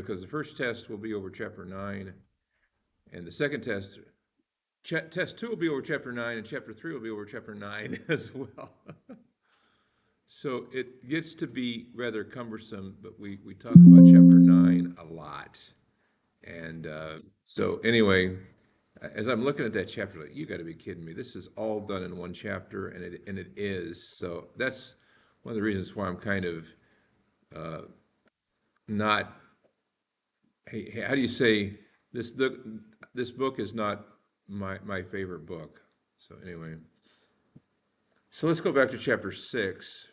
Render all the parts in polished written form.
because the first test will be over chapter 9, and the second test, test 2 will be over chapter 9, and chapter 3 will be over chapter 9 as well. So it gets to be rather cumbersome, but we talk about chapter 9 a lot. And so anyway, as I'm looking at that chapter, like, you got to be kidding me. This is all done in one chapter, and it is. So that's one of the reasons why I'm kind of not, hey, how do you say, this book is not my favorite book. So anyway, so let's go back to chapter 6.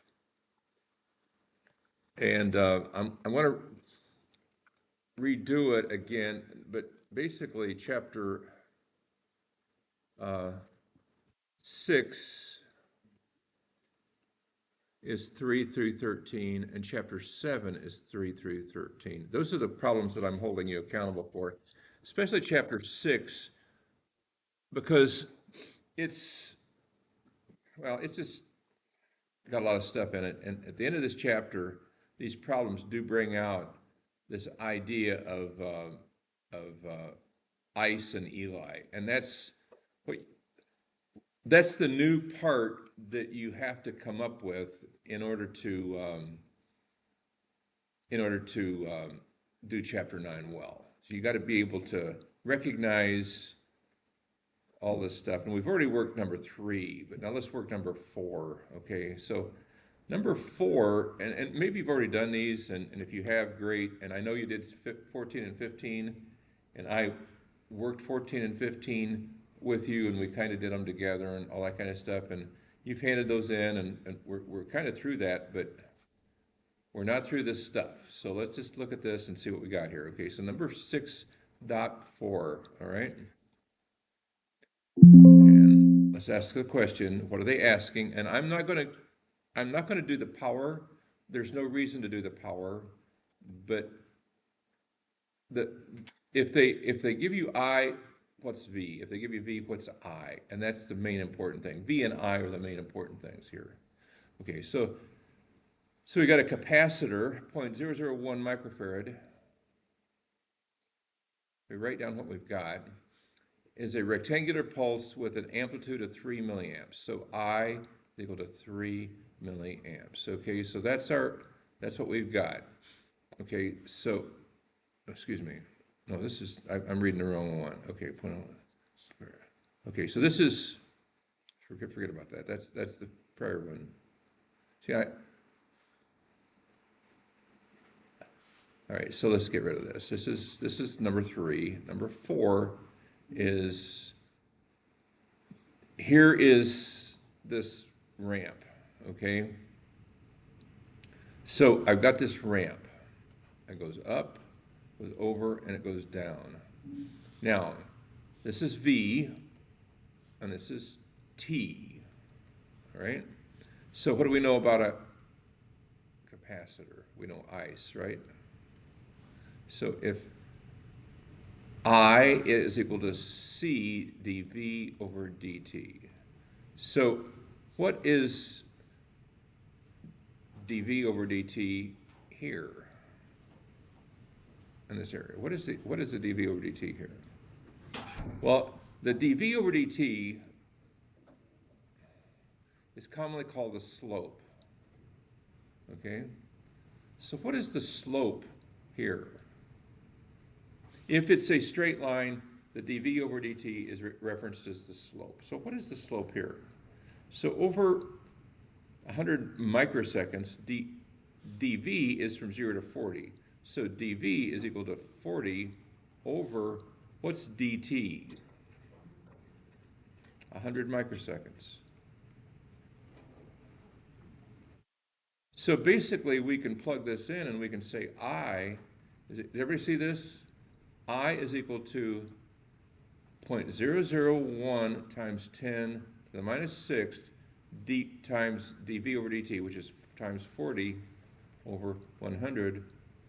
And I'm going to redo it again, but basically chapter 6 is 3 through 13, and chapter 7 is 3 through 13. Those are the problems that I'm holding you accountable for, especially chapter 6, because it's just got a lot of stuff in it. And at the end of this chapter, these problems do bring out this idea of ice and Eli, and that's the new part that you have to come up with in order to do chapter 9 well. So you got to be able to recognize all this stuff. And we've already worked number 3, but now let's work number 4. Okay, so number 4, and maybe you've already done these, and if you have, great. And I know you did 14 and 15, and I worked 14 and 15 with you, and we kind of did them together and all that kind of stuff. And you've handed those in, and we're kind of through that, but we're not through this stuff. So let's just look at this and see what we got here. Okay, so number 6.4, all right? And let's ask the question, what are they asking? And I'm not going to do the power. There's no reason to do the power, but if they give you I, what's V? If they give you V, what's I? And that's the main important thing. V and I are the main important things here. Okay, so we got a capacitor, 0.001 microfarad. We write down what we've got. Is a rectangular pulse with an amplitude of 3 milliamps. So I is equal to 3 milliamps. Okay, so that's what we've got. Okay, so, excuse me. No, this is, I'm reading the wrong one. Okay, okay, so this is, forget about that. That's the prior one. See, all right, so let's get rid of this. This is number 3. Number 4 is, here is this ramp, okay? So I've got this ramp. It goes up, goes over, and it goes down. Now, this is V, and this is T, all right? So what do we know about a capacitor? We know ice, right? So if I is equal to C dV over dt. So what is dV over dt here in this area? What is the dV over dt here? Well, the dV over dt is commonly called the slope. Okay? So what is the slope here? If it's a straight line, the dV over dt is referenced as the slope. So what is the slope here? So over 100 microseconds, dV is from 0 to 40. So dV is equal to 40 over, what's dt? 100 microseconds. So basically we can plug this in and we can say I, does everybody see this? I is equal to 0.001 times 10 to the minus 6 times dV over dt, which is times 40 over 100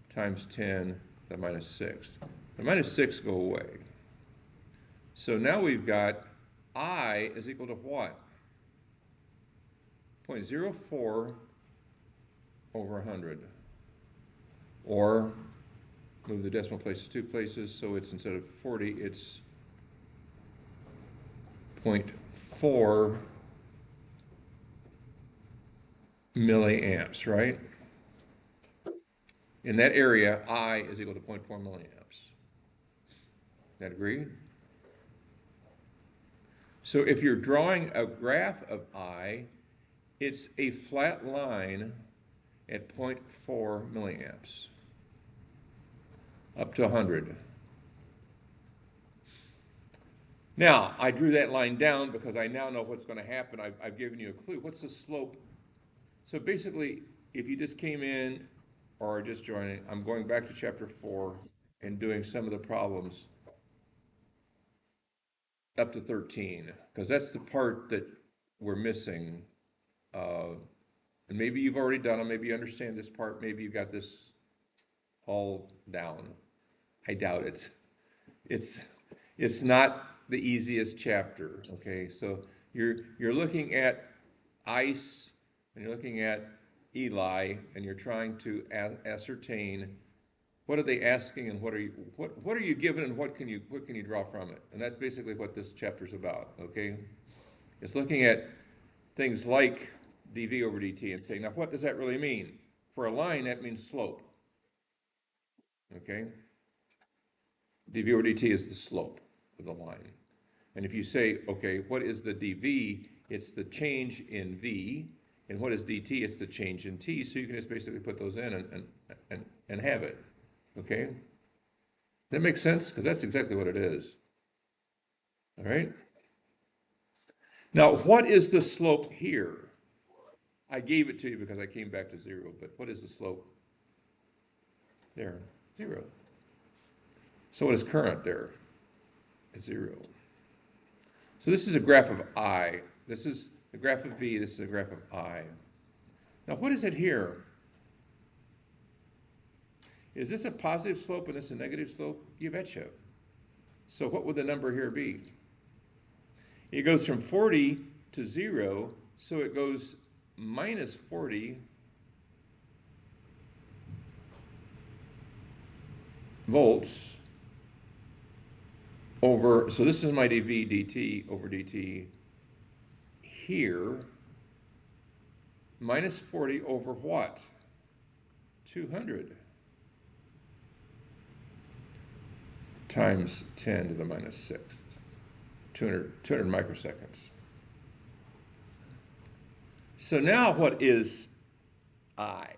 times 10 to the minus 6. The minus 6 go away. So now we've got I is equal to what? 0.04 over 100, or Move the decimal places 2 places, so it's instead of 40, it's 0.4 milliamps, right? In that area, I is equal to 0.4 milliamps. That agreed? So if you're drawing a graph of I, it's a flat line at 0.4 milliamps, up to 100. Now, I drew that line down because I now know what's going to happen. I've given you a clue. What's the slope? So basically, if you just came in or just joining, I'm going back to chapter 4 and doing some of the problems up to 13, because that's the part that we're missing. And maybe you've already done them, maybe you understand this part, maybe you got this all down. I doubt it. It's not the easiest chapter, okay? So you're looking at ice, and you're looking at Eli, and you're trying to ascertain what are they asking and what are you given and what can you draw from it? And that's basically what this chapter's about, okay? It's looking at things like dv over dt and saying, now what does that really mean? For a line, that means slope, okay? dv over dt is the slope of the line. And if you say, okay, what is the dv? It's the change in v, and what is dt? It's the change in t. So you can just basically put those in and have it, okay? That makes sense? Because that's exactly what it is. All right? Now, what is the slope here? I gave it to you because I came back to 0, but what is the slope? There, 0. So what is current there? It's 0. So this is a graph of I. This is a graph of V. This is a graph of I. Now, what is it here? Is this a positive slope and this a negative slope? You betcha. So what would the number here be? It goes from 40 to 0, so it goes minus 40 volts over, so this is my dv dt over dt here, minus 40 over what? 200 times 10 to the minus 6th, 200 microseconds. So now what is I?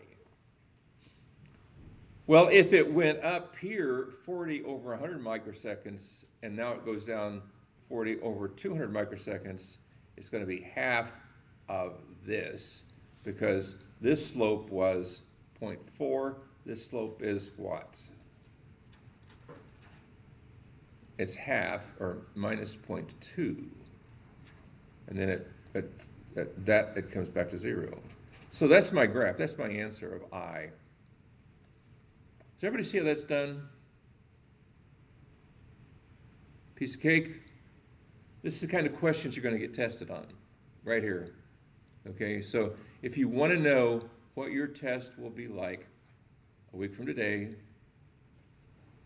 Well, if it went up here 40 over 100 microseconds, and now it goes down 40 over 200 microseconds, it's going to be half of this, because this slope was 0.4. This slope is what? It's half, or minus 0.2. And then it comes back to 0. So that's my graph. That's my answer of I. Does everybody see how that's done? Piece of cake? This is the kind of questions you're going to get tested on, right here. Okay, so if you want to know what your test will be like a week from today,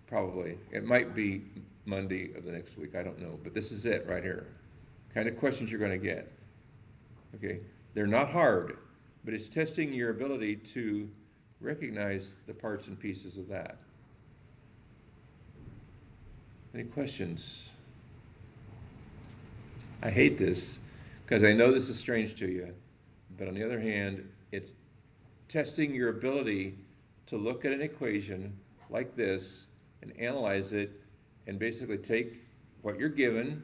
probably, it might be Monday of the next week, I don't know, but this is it right here. Kind of questions you're going to get. Okay, they're not hard, but it's testing your ability to recognize the parts and pieces of that. Any questions? I hate this because I know this is strange to you, but on the other hand, it's testing your ability to look at an equation like this and analyze it and basically take what you're given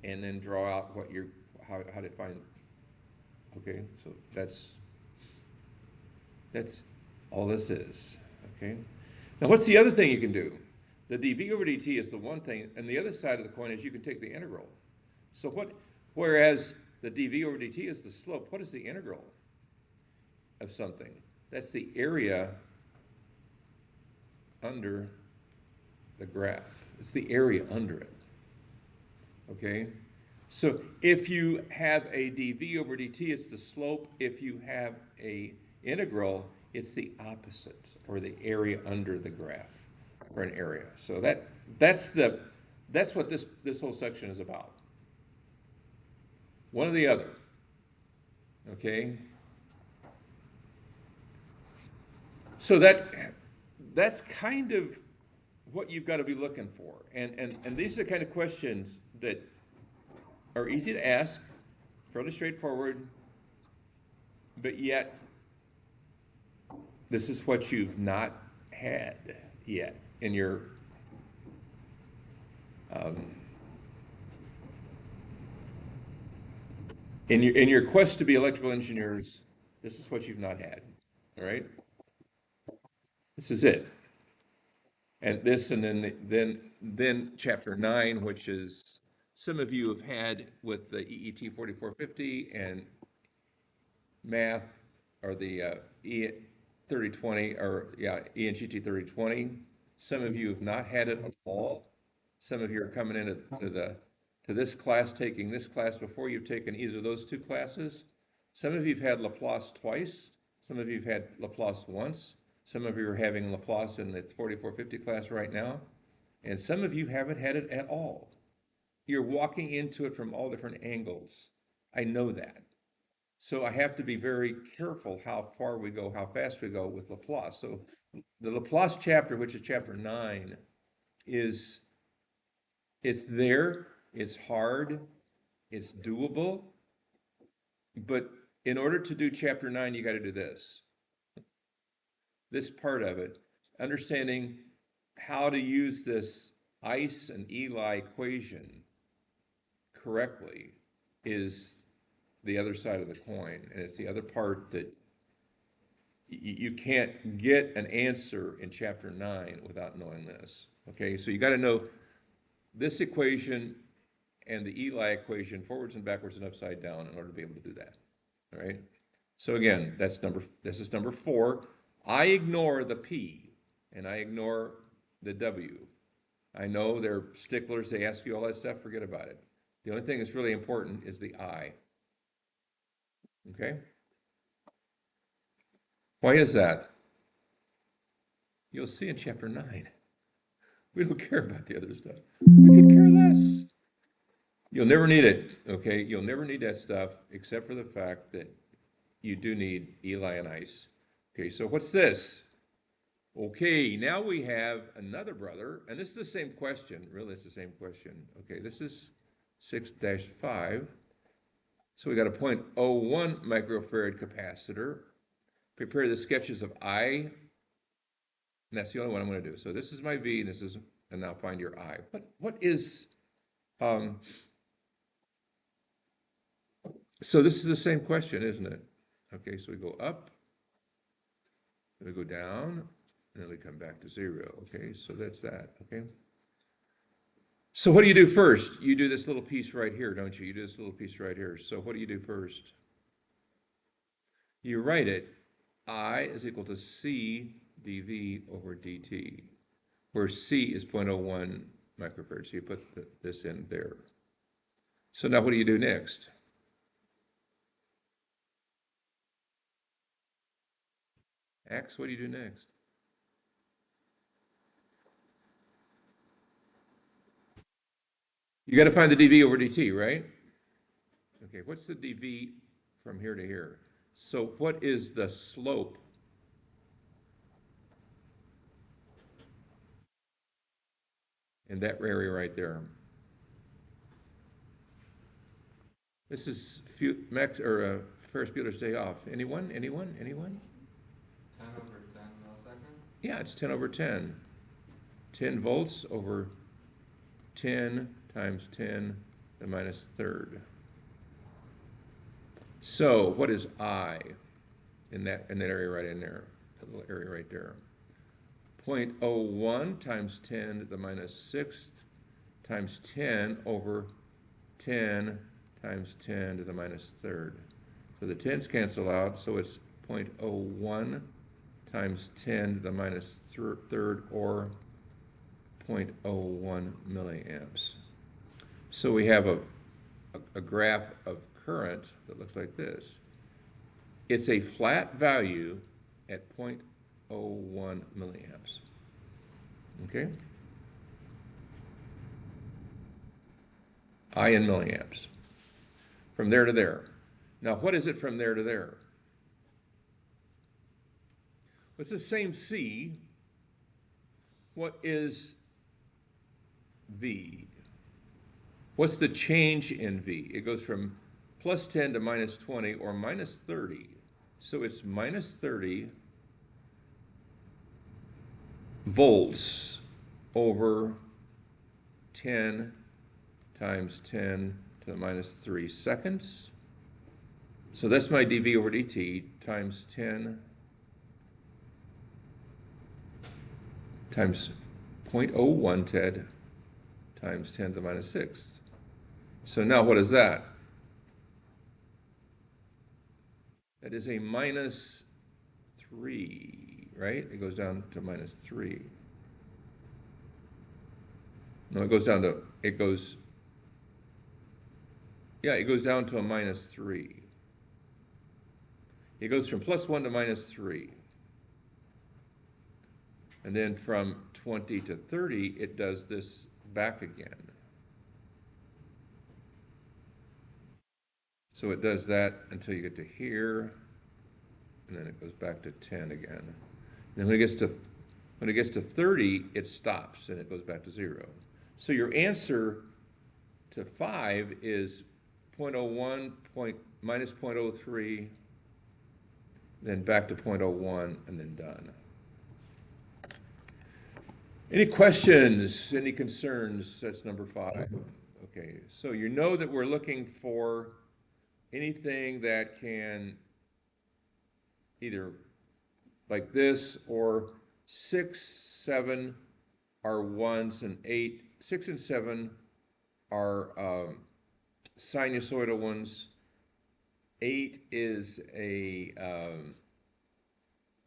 and then draw out what you're, how to find. Okay, so that's all this is, okay? Now what's the other thing you can do? The dv over dt is the one thing, and the other side of the coin is you can take the integral. So whereas the dv over dt is the slope, what is the integral of something? That's the area under the graph. It's the area under it, okay? So if you have a dv over dt, it's the slope. If you have a integral, it's the opposite, or the area under the graph. for an area. So that's what this whole section is about. One or the other. Okay? So that's kind of what you've got to be looking for. And these are the kind of questions that are easy to ask, fairly straightforward, but yet this is what you've not had yet in your um, in your quest to be electrical engineers. This is what you've not had. All right, this is it. And this, and then chapter 9, which is some of you have had with the EET 4450 and math, or the E 3020, or yeah, ENGT 3020. Some of you have not had it at all. Some of you are coming in to this class, taking this class before you've taken either of those two classes. Some of you have had Laplace twice. Some of you have had Laplace once. Some of you are having Laplace in the 4450 class right now. And some of you haven't had it at all. You're walking into it from all different angles. I know that. So I have to be very careful how far we go, how fast we go with Laplace. So the Laplace chapter, which is chapter 9, it's there, it's hard, it's doable, but in order to do chapter 9, you got to do this part of it, understanding how to use this ICE and Eli equation correctly is the other side of the coin, and it's the other part that you can't get an answer in chapter 9 without knowing this. Okay, so you got to know this equation and the Eli equation forwards and backwards and upside down in order to be able to do that. All right. So again, this is number 4. I ignore the P and I ignore the W. I know they're sticklers, they ask you all that stuff, forget about it. The only thing that's really important is the I. Okay? Why is that? You'll see in chapter 9. We don't care about the other stuff. We could care less. You'll never need it, okay? You'll never need that stuff except for the fact that you do need Eli and ICE. Okay, so what's this? Okay, now we have another brother, and this is the same question. Really, it's the same question. Okay, this is 6-5. So we got a 0.01 microfarad capacitor. Prepare the sketches of I, and that's the only one I'm going to do. So this is my V, and now find your I. What is, so this is the same question, isn't it? Okay, so we go up, then we go down, and then we come back to 0. Okay, so that's that. Okay. So what do you do first? You do this little piece right here, don't you? You do this little piece right here. So what do you do first? You write it, I is equal to C dV over dt, where C is 0.01 microfarad. So you put this in there. So now what do you do next? X, what do you do next? You got to find the dV over dt, right? Okay, what's the dV from here to here? So what is the slope? In that area right there. This is Max or Ferris Bueller's Day Off. Anyone? 10 over 10 milliseconds? Yeah, it's 10 over 10. 10 volts over 10 times 10 to the minus third. So what is I in that area right in there? That little area right there. 0.01 times 10 to the minus sixth times 10 over 10 times 10 to the minus third. So the 10s cancel out, so it's 0.01 times 10 to the minus third, or 0.01 milliamps. So we have a graph of current that looks like this. It's a flat value at 0.01 milliamps. okay? I in milliamps. From there to there. Now, what is it from there to there? It's the same C. What is V? What's the change in V? It goes from plus 10 to minus 20 or minus 30. So it's minus 30 volts over 10 times 10 to the minus 3 seconds. So that's my dV over dt times 10 times 0.01 TED times 10 to the minus 6. So now what is that? That is a minus 3, right? It goes down to minus 3. No, it goes down to, it goes down to a minus 3. It goes from plus 1 to minus 3. And then from 20 to 30, it does this back again. So it does that until you get to here, and then it goes back to 10 again. And then when it gets to 30, it stops and it goes back to 0. So your answer to 5 is 0.01, minus 0.03, then back to 0.01, and then done. Any questions, any concerns? That's number 5. Okay, so you know that we're looking for anything that can either like this or 6, 7 are 1s and 8. 6 and 7 are sinusoidal ones. 8 is a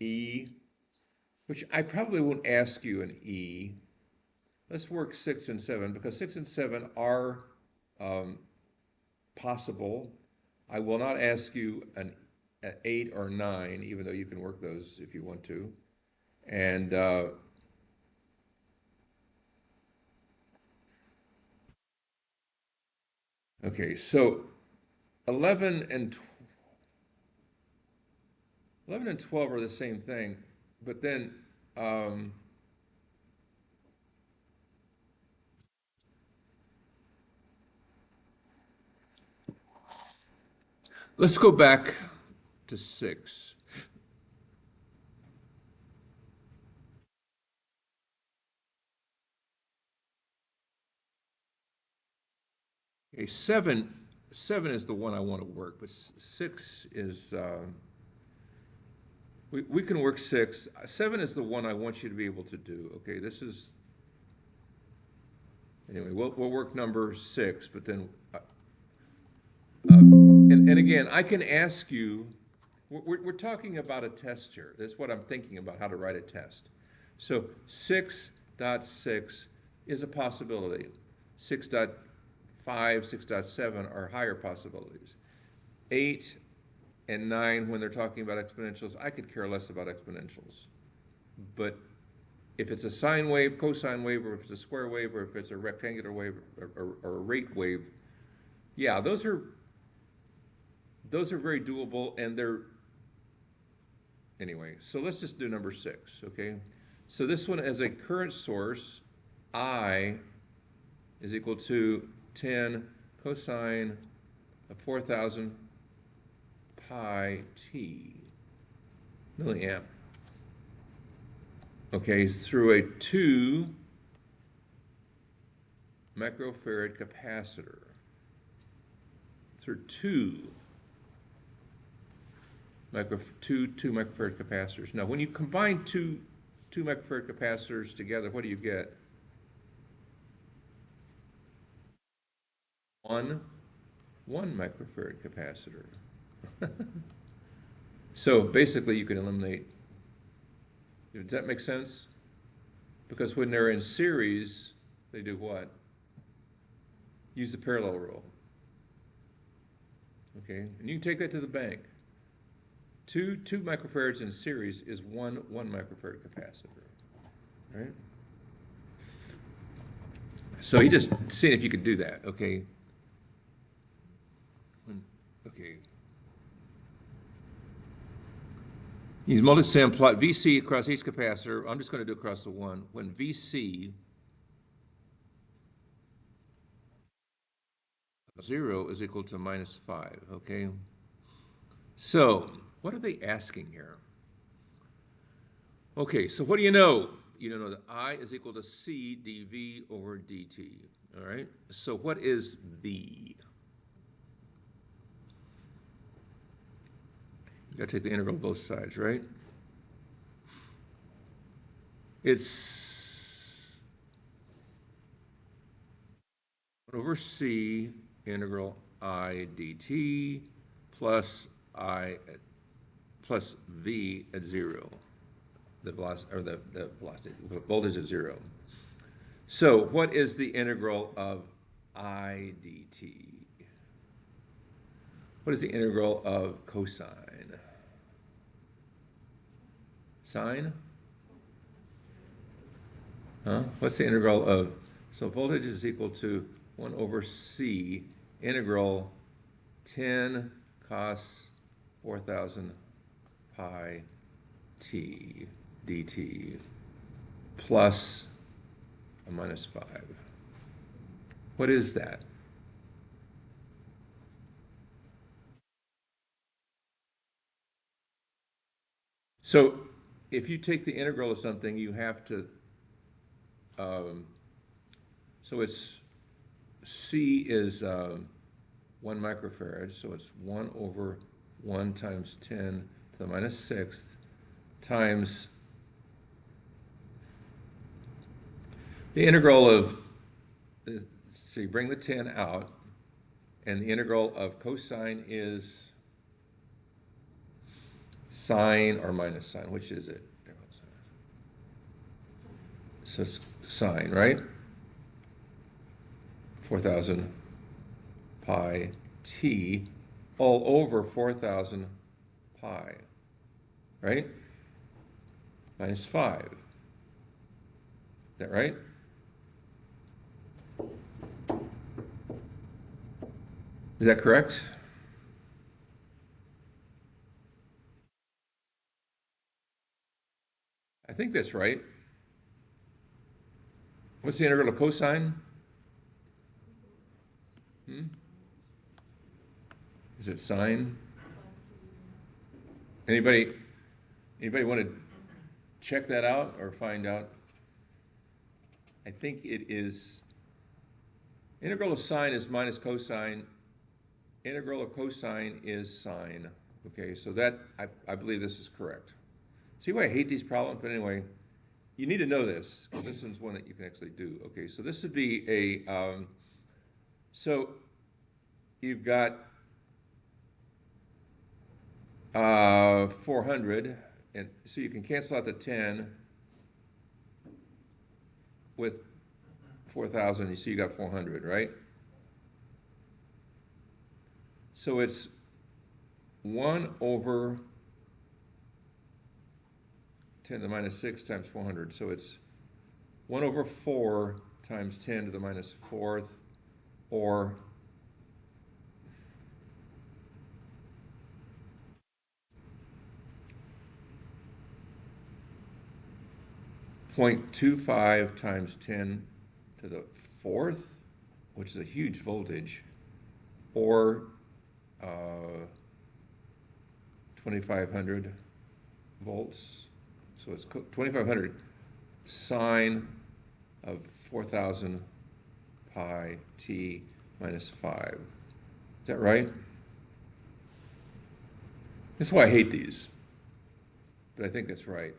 E, which I probably won't ask you an E. Let's work 6 and 7 because 6 and 7 are possible. I will not ask you an 8 or 9, even though you can work those if you want to. And okay, so 11 and 12 are the same thing, but then let's go back to 6. Okay, 7 is the one I want to work, but 6 is we can work 6. 7 is the one I want you to be able to do. Okay, this is anyway. We'll work number 6, but then and again, I can ask you. We're talking about a test here. That's what I'm thinking about, how to write a test. So 6.6 is a possibility. 6.5, 6.7 are higher possibilities. 8 and 9, when they're talking about exponentials, I could care less about exponentials. But if it's a sine wave, cosine wave, or if it's a square wave, or if it's a rectangular wave, or a rate wave, yeah, those are very doable, and they're anyway. So let's just do number 6, okay? So this one as a current source, I is equal to 10 cosine of 4,000 pi t milliamp. Okay, through a 2 microfarad capacitor. Through two microfarad capacitors. Now, when you combine two microfarad capacitors together, what do you get? One microfarad capacitor. So basically, you can eliminate. Does that make sense? Because when they're in series, they do what? Use the parallel rule. Okay, and you can take that to the bank. Two microfarads in series is one microfarad capacitor, right? So he's just seeing if you could do that, okay? Okay. He's multi-sam plot VC across each capacitor. I'm just going to do across the one. When VC 0 is equal to -5, okay? So what are they asking here? Okay, so what do you know? You know that I is equal to C dV over dt, all right? So what is V? You gotta take the integral of both sides, right? It's 1 over C integral I dt plus I plus V at 0, the velocity, or the velocity, voltage at 0. So what is the integral of I dt? What is the integral of cosine? Sine? Huh? What's the integral of, so voltage is equal to 1 over C integral 10 cos 4,000 pi t dt plus a minus 5. What is that? So if you take the integral of something, you have to, so it's, C is 1 microfarad, so it's 1 over 1 times 10 to the minus 6th times the integral of, so you bring the 10 out, and the integral of cosine is sine or minus sine. Which is it? So it's sine, right? 4,000 pi t all over 4,000 pi, right? Minus 5. Is that right? Is that correct? I think that's right. What's the integral of cosine? Is it sine? Anybody want to check that out or find out? I think it is, integral of sine is minus cosine. Integral of cosine is sine. Okay, so that, I believe this is correct. See why I hate these problems? But anyway, you need to know this, because this is one that you can actually do. Okay, so this would be a, so you've got 400, and so you can cancel out the 10 with 4,000, you see you got 400, right? So it's 1 over 10 to the minus 6 times 400. So it's 1 over 4 times 10 to the minus 4th, or 0.25 times 10 to the 4th, which is a huge voltage, or 2,500 volts. So it's 2,500 sine of 4,000 pi t minus 5. Is that right? That's why I hate these, but I think that's right.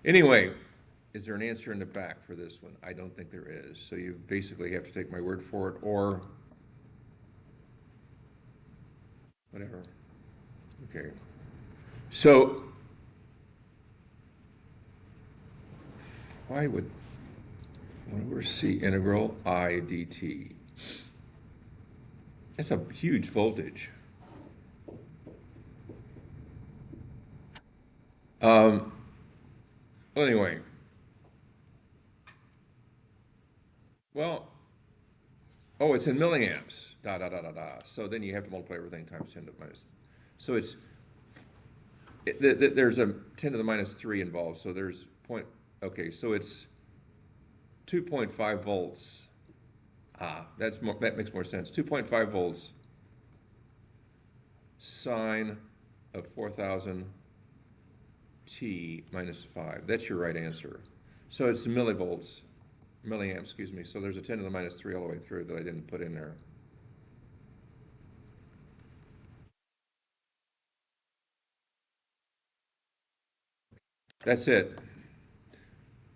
Anyway, is there an answer in the back for this one? I don't think there is. So you basically have to take my word for it, or whatever. Okay. So why would, when we're C integral I dt, that's a huge voltage. Well, anyway, Well, oh, it's in milliamps, da, da, da, da, da. So then you have to multiply everything times 10 to the minus. So there's a 10 to the minus 3 involved, so there's point, okay, so it's 2.5 volts. That makes more sense. 2.5 volts, sine of 4,000 t minus 5. That's your right answer. So it's millivolts, milliamps, excuse me. So there's a 10 to the minus 3 all the way through that I didn't put in there. That's it.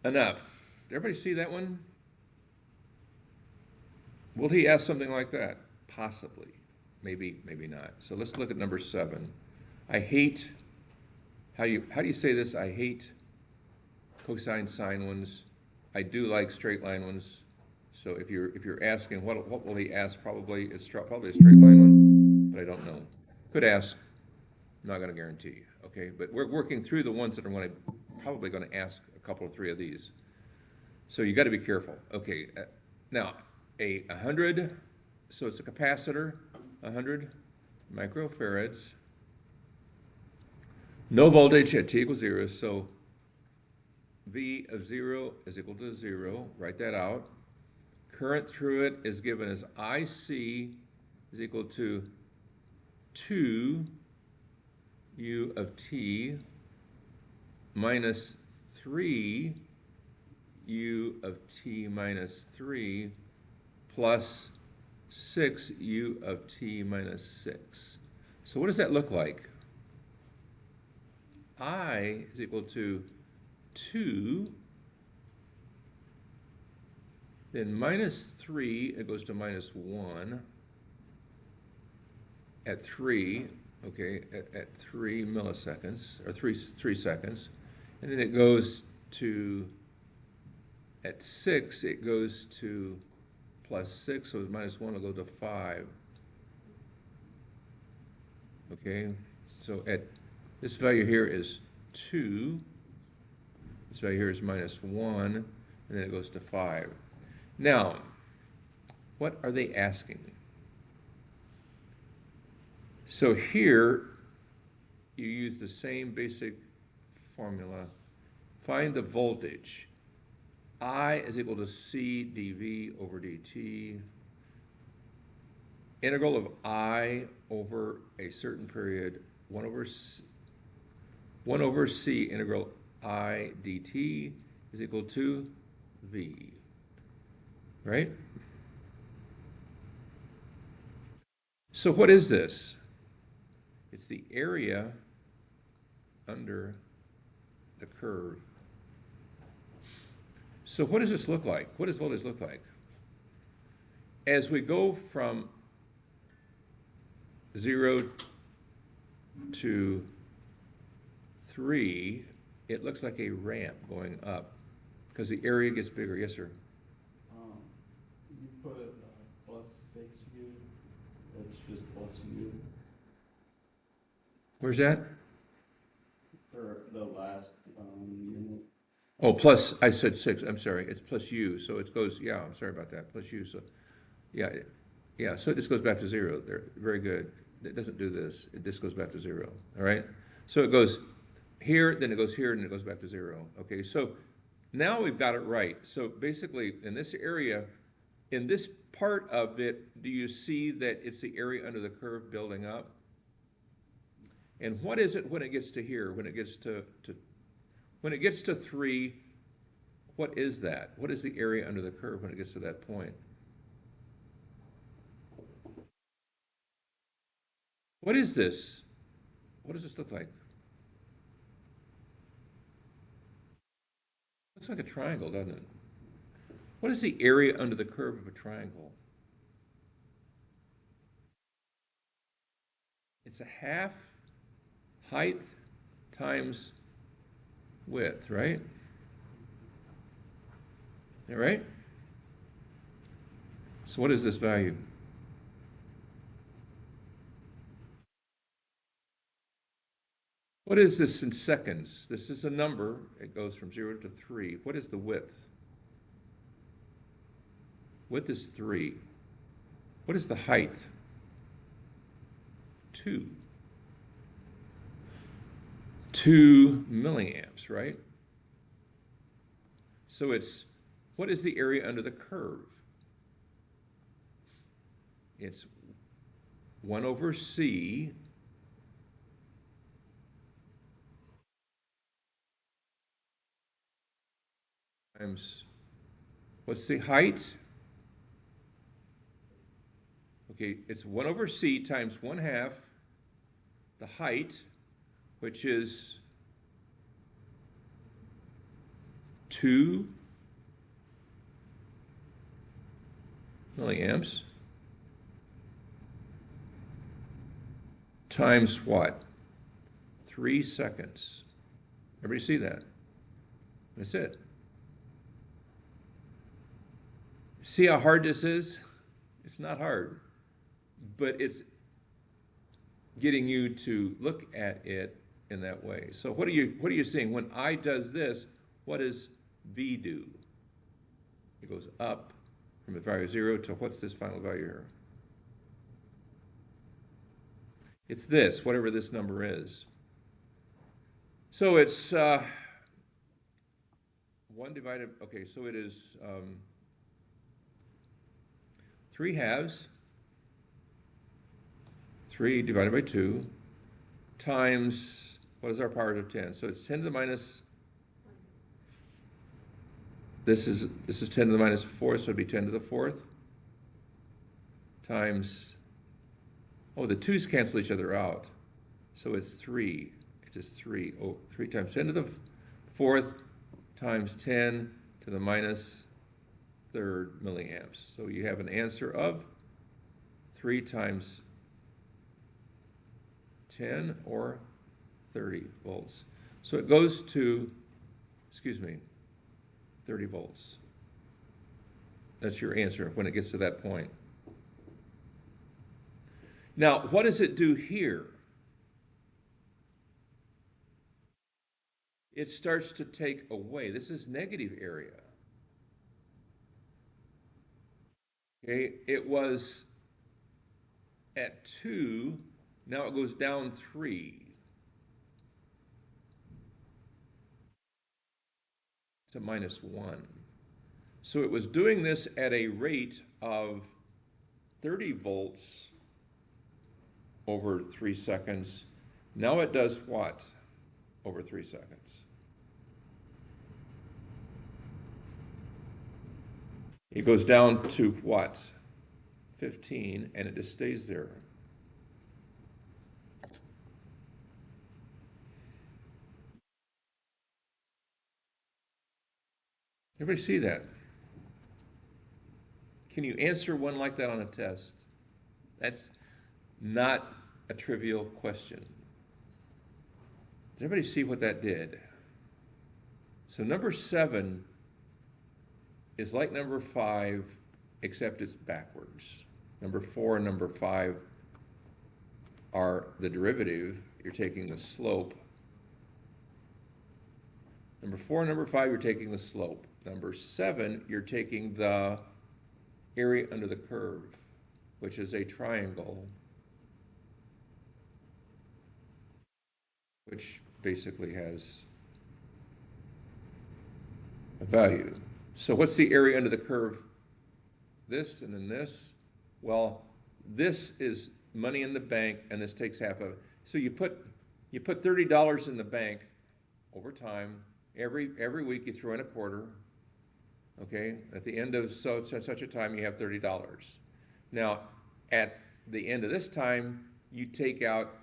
Enough. Everybody see that one? Will he ask something like that? Possibly. Maybe, maybe not. So let's look at number 7. I hate, how do you say this? I hate cosine sine ones. I do like straight line ones. So if you're asking what will he ask, probably probably a straight line one, but I don't know. Could ask. I'm not going to guarantee. Okay, but we're working through the ones that are probably going to ask a couple or three of these. So you got to be careful. Okay, now a 100. So it's a capacitor, 100 microfarads. No voltage at t equals 0. So V of 0 is equal to 0. Write that out. Current through it is given as IC is equal to 2 U of t minus 3 U of t minus 3 plus 6 U of t minus 6. So what does that look like? I is equal to 2, then minus 3, it goes to minus 1 at 3, okay, at 3 milliseconds, or 3 seconds. And then it goes to, at 6, it goes to plus 6, so minus 1 will go to 5. Okay, so at this value here is 2, this value here is minus 1, and then it goes to 5. Now, what are they asking? So here, you use the same basic formula. Find the voltage. I is equal to C dV over dt. Integral of I over a certain period, 1 over C integral I dt is equal to V. Right? So what is this? It's the area under the curve. So what does this look like? What does voltage look like? As we go from 0 to 3, it looks like a ramp going up because the area gets bigger. Yes, sir? You put plus 6U, that's just plus U. Where's that? For the last unit. Oh, plus, I said 6, I'm sorry, it's plus U, so it goes, yeah, I'm sorry about that, plus U, so, yeah, yeah, so it just goes back to 0 there, very good. It doesn't do this, it just goes back to 0, all right? So it goes here, then it goes here, and it goes back to 0, okay? So now we've got it right. So basically, in this area, in this part of it, do you see that it's the area under the curve building up? And what is it when it gets to here, when it gets to when it gets to 3, what is that? What is the area under the curve when it gets to that point? What is this? What does this look like? Looks like a triangle, doesn't it? What is the area under the curve of a triangle? It's a half height times width, right? All right? So what is this value? What is this in seconds? This is a number. It goes from 0 to 3. What is the width? Width is 3. What is the height? 2. 2 milliamps, right? So it's, what is the area under the curve? It's 1 over C times, what's the height? Okay, it's 1 over C times 1/2 the height, which is 2 milliamps, times what? 3 seconds. Everybody see that? That's it. See how hard this is? It's not hard, but it's getting you to look at it in that way. So what are you seeing? When I does this, what does V do? It goes up from the value of 0 to what's this final value here? It's this, whatever this number is. So it's 1 divided, okay, so it is 3/2, 3 divided by 2, times, what is our power of 10? So it's 10 to the minus, this is 10 to the minus 4, so it'd be 10 to the 4th, times, oh, the 2's cancel each other out, so it's 3, it's just 3, oh, 3 times 10 to the 4th, times 10 to the minus 3rd milliamps. So you have an answer of 3 times 10 or 30 volts. So it goes to, 30 volts. That's your answer when it gets to that point. Now, what does it do here? It starts to take away. This is negative area. Okay, it was at 2, now it goes down 3. To minus 1. So it was doing this at a rate of 30 volts over 3 seconds. Now it does what over 3 seconds? It goes down to what? 15, and it just stays there. Everybody see that? Can you answer one like that on a test? That's not a trivial question. Does everybody see what that did? So number 7 is like number 5, except it's backwards. Number 4 and number 5 are the derivative. You're taking the slope. Number 4 and number 5, you're taking the slope. Number 7, you're taking the area under the curve, which is a triangle, which basically has a value. So what's the area under the curve? This and then this? Well, this is money in the bank, and this takes half of it. So you put $30 in the bank over time. Every week you throw in a quarter. Okay, at the end of such a time, you have $30. Now, at the end of this time, you take out.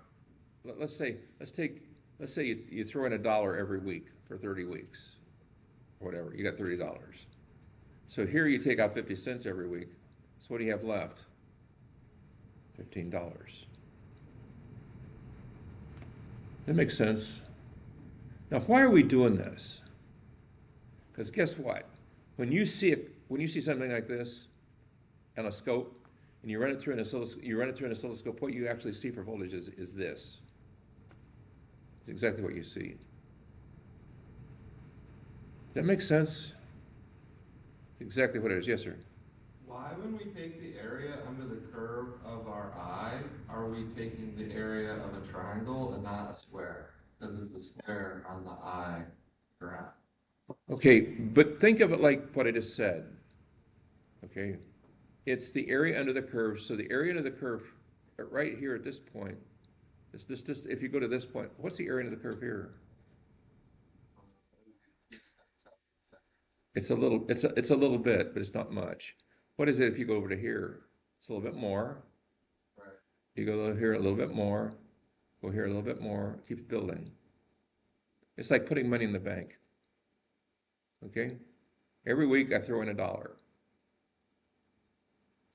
Let's say you throw in $1 every week for 30 weeks, or whatever. You got $30. So here you take out 50 cents every week. So what do you have left? $15. That makes sense. Now, why are we doing this? Because guess what? When you see something like this on a scope, and you run it through an oscilloscope, what you actually see for voltage is this. It's exactly what you see. That makes sense? It's exactly what it is. Yes, sir. Why, when we take the area under the curve of our eye, are we taking the area of a triangle and not a square? Because it's a square on the eye graph. Okay, but think of it like what I just said. Okay, it's the area under the curve. So the area under the curve, right here at this point, this. If you go to this point, what's the area under the curve here? It's a little. It's a little bit, but it's not much. What is it if you go over to here? It's a little bit more. Right. You go over here a little bit more. Go here a little bit more. Keep building. It's like putting money in the bank. Okay, every week I throw in $1.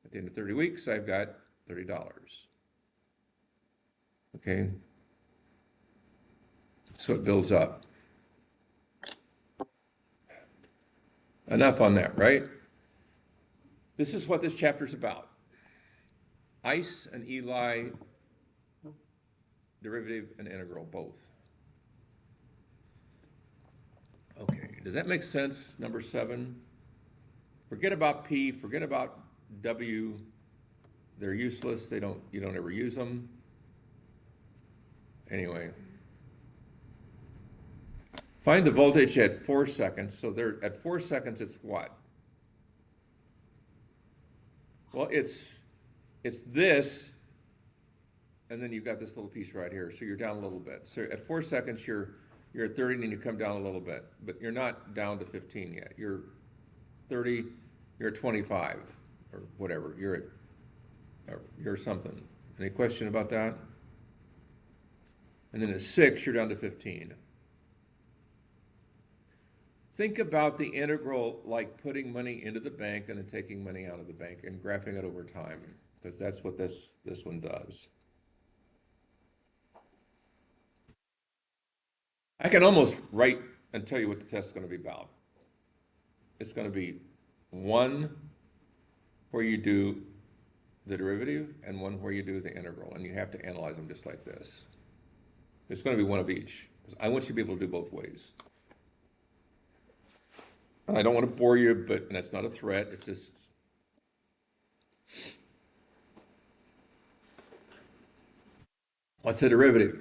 At the end of 30 weeks, I've got $30. Okay, so it builds up. Enough on that, right? This is what this chapter is about. ICE and Eli, derivative and integral, both. Okay, does that make sense, number 7? Forget about P, forget about W. They're useless, you don't ever use them. Anyway. Find the voltage at 4 seconds. So they're at 4 seconds, it's what? Well, it's this, and then you've got this little piece right here. So you're down a little bit. So at 4 seconds, you're at 30, and you come down a little bit, but you're not down to 15 yet. You're 30, you're at 25, or whatever. You're something. Any question about that? And then at 6, you're down to 15. Think about the integral like putting money into the bank and then taking money out of the bank and graphing it over time, because that's what this one does. I can almost write and tell you what the test is going to be about. It's going to be one where you do the derivative and one where you do the integral, and you have to analyze them just like this. It's going to be one of each. I want you to be able to do both ways. I don't want to bore you, but that's not a threat. It's just. What's the derivative?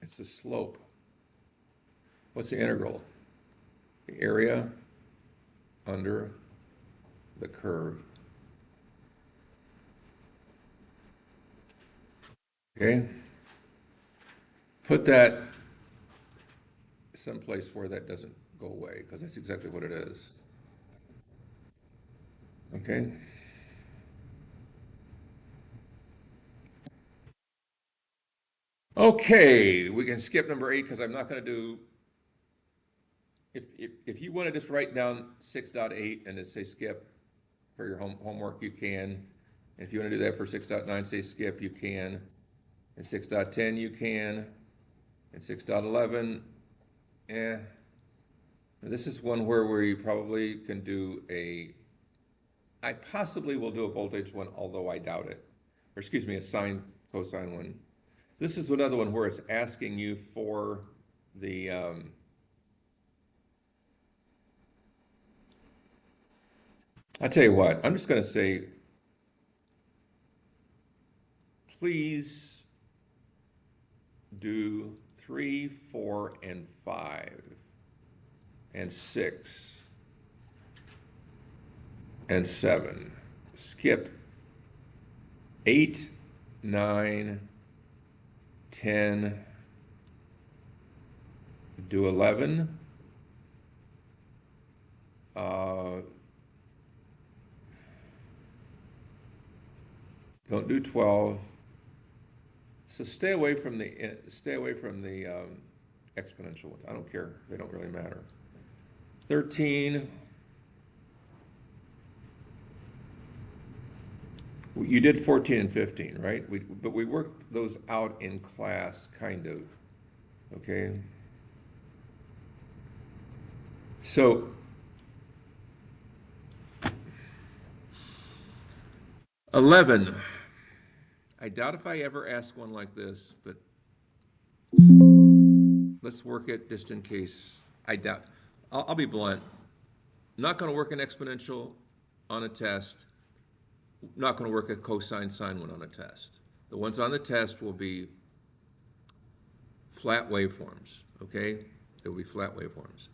It's the slope. What's the integral? The area under the curve. Okay? Put that someplace where that doesn't go away, because that's exactly what it is. Okay? Okay, we can skip number 8 because I'm not going to do. If you want to just write down 6.8 and just say skip for your homework, you can. And if you want to do that for 6.9, say skip, you can. And 6.10, you can. And 6.11, this is one where we probably can do I possibly will do a voltage one, although I doubt it. Or excuse me, a sine, cosine one. So this is another one where it's asking you for the, I'll tell you what, I'm just going to say, please do 3, 4, and 5, and 6, and 7. Skip 8, 9, 10, do 11, don't do 12. So stay away from the exponential ones. I don't care. They don't really matter. 13. You did 14 and 15, right? But we worked those out in class, kind of. Okay. So 11. I doubt if I ever ask one like this, but let's work it just in case. I doubt. I'll be blunt. Not going to work in exponential. on a test, not going to work a cosine sine one on a test. The ones on the test will be flat waveforms, okay? They will be flat waveforms,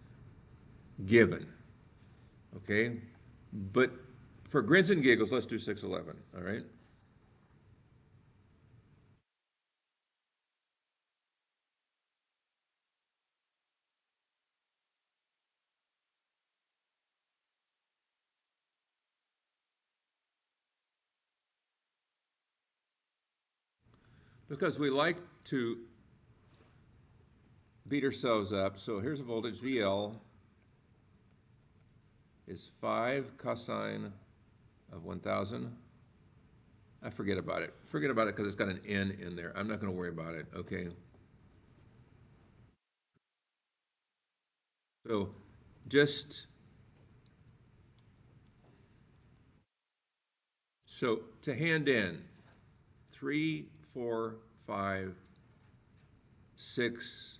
given, okay? But for grins and giggles, let's do 611, all right? Because we like to beat ourselves up. So here's a voltage VL is 5 cosine of 1,000. I forget about it. Forget about it because it's got an N in there. I'm not going to worry about it, okay? So just, so to hand in 3, 4, 5, 6,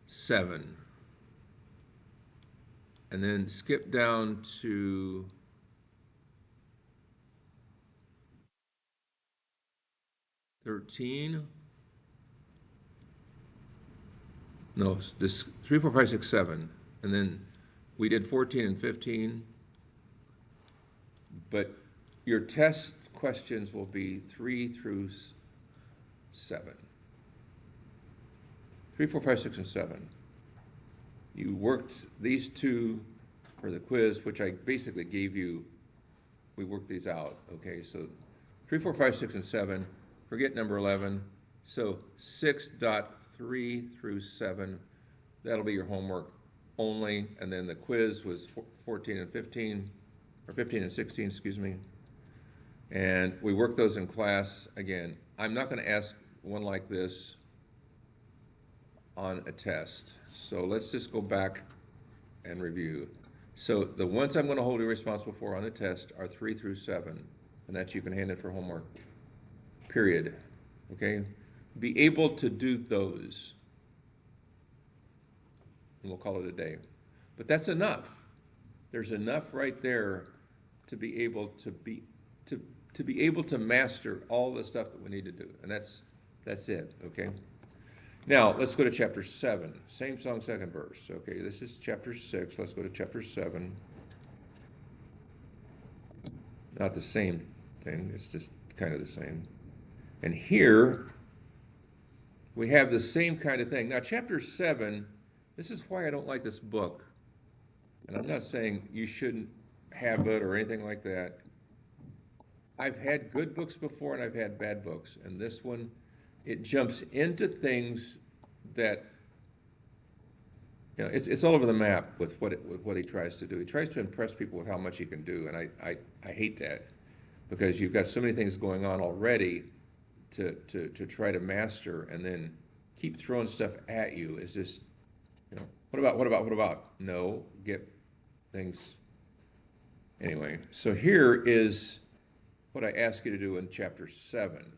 7, and then skip down to 13. No, this 3, 4, 5, 6, 7, and then we did 14 and 15. But your test questions will be 3 through 7. 3, 4, 5, 6, and 7. You worked these two for the quiz, which I basically gave you. We worked these out, okay? So 3, 4, 5, 6, and 7. Forget number 11. So 6.3 through 7, that'll be your homework only. And then the quiz was 14 and 15, or 15 and 16, excuse me. And we worked those in class. Again, I'm not going to ask one like this on a test. So let's just go back and review. So the ones I'm going to hold you responsible for on the test are 3 through 7, and that you can hand in for homework, period. Okay? Be able to do those, and we'll call it a day. But that's enough. There's enough right there to be able to be able to master all the stuff that we need to do, and that's it. Okay. Now let's go to chapter 7. Same song, second verse. Okay, this is chapter 6. Let's go to chapter 7. Not the same thing. It's just kind of the same. And here we have the same kind of thing. Now, chapter 7. This is why I don't like this book. And I'm not saying you shouldn't have it or anything like that. I've had good books before and I've had bad books. And this one, it jumps into things that, it's all over the map with what he tries to do. He tries to impress people with how much he can do. And I hate that because you've got so many things going on already to try to master, and then keep throwing stuff at you is just, what about? No, get things. Anyway, so here is what I ask you to do in chapter 7.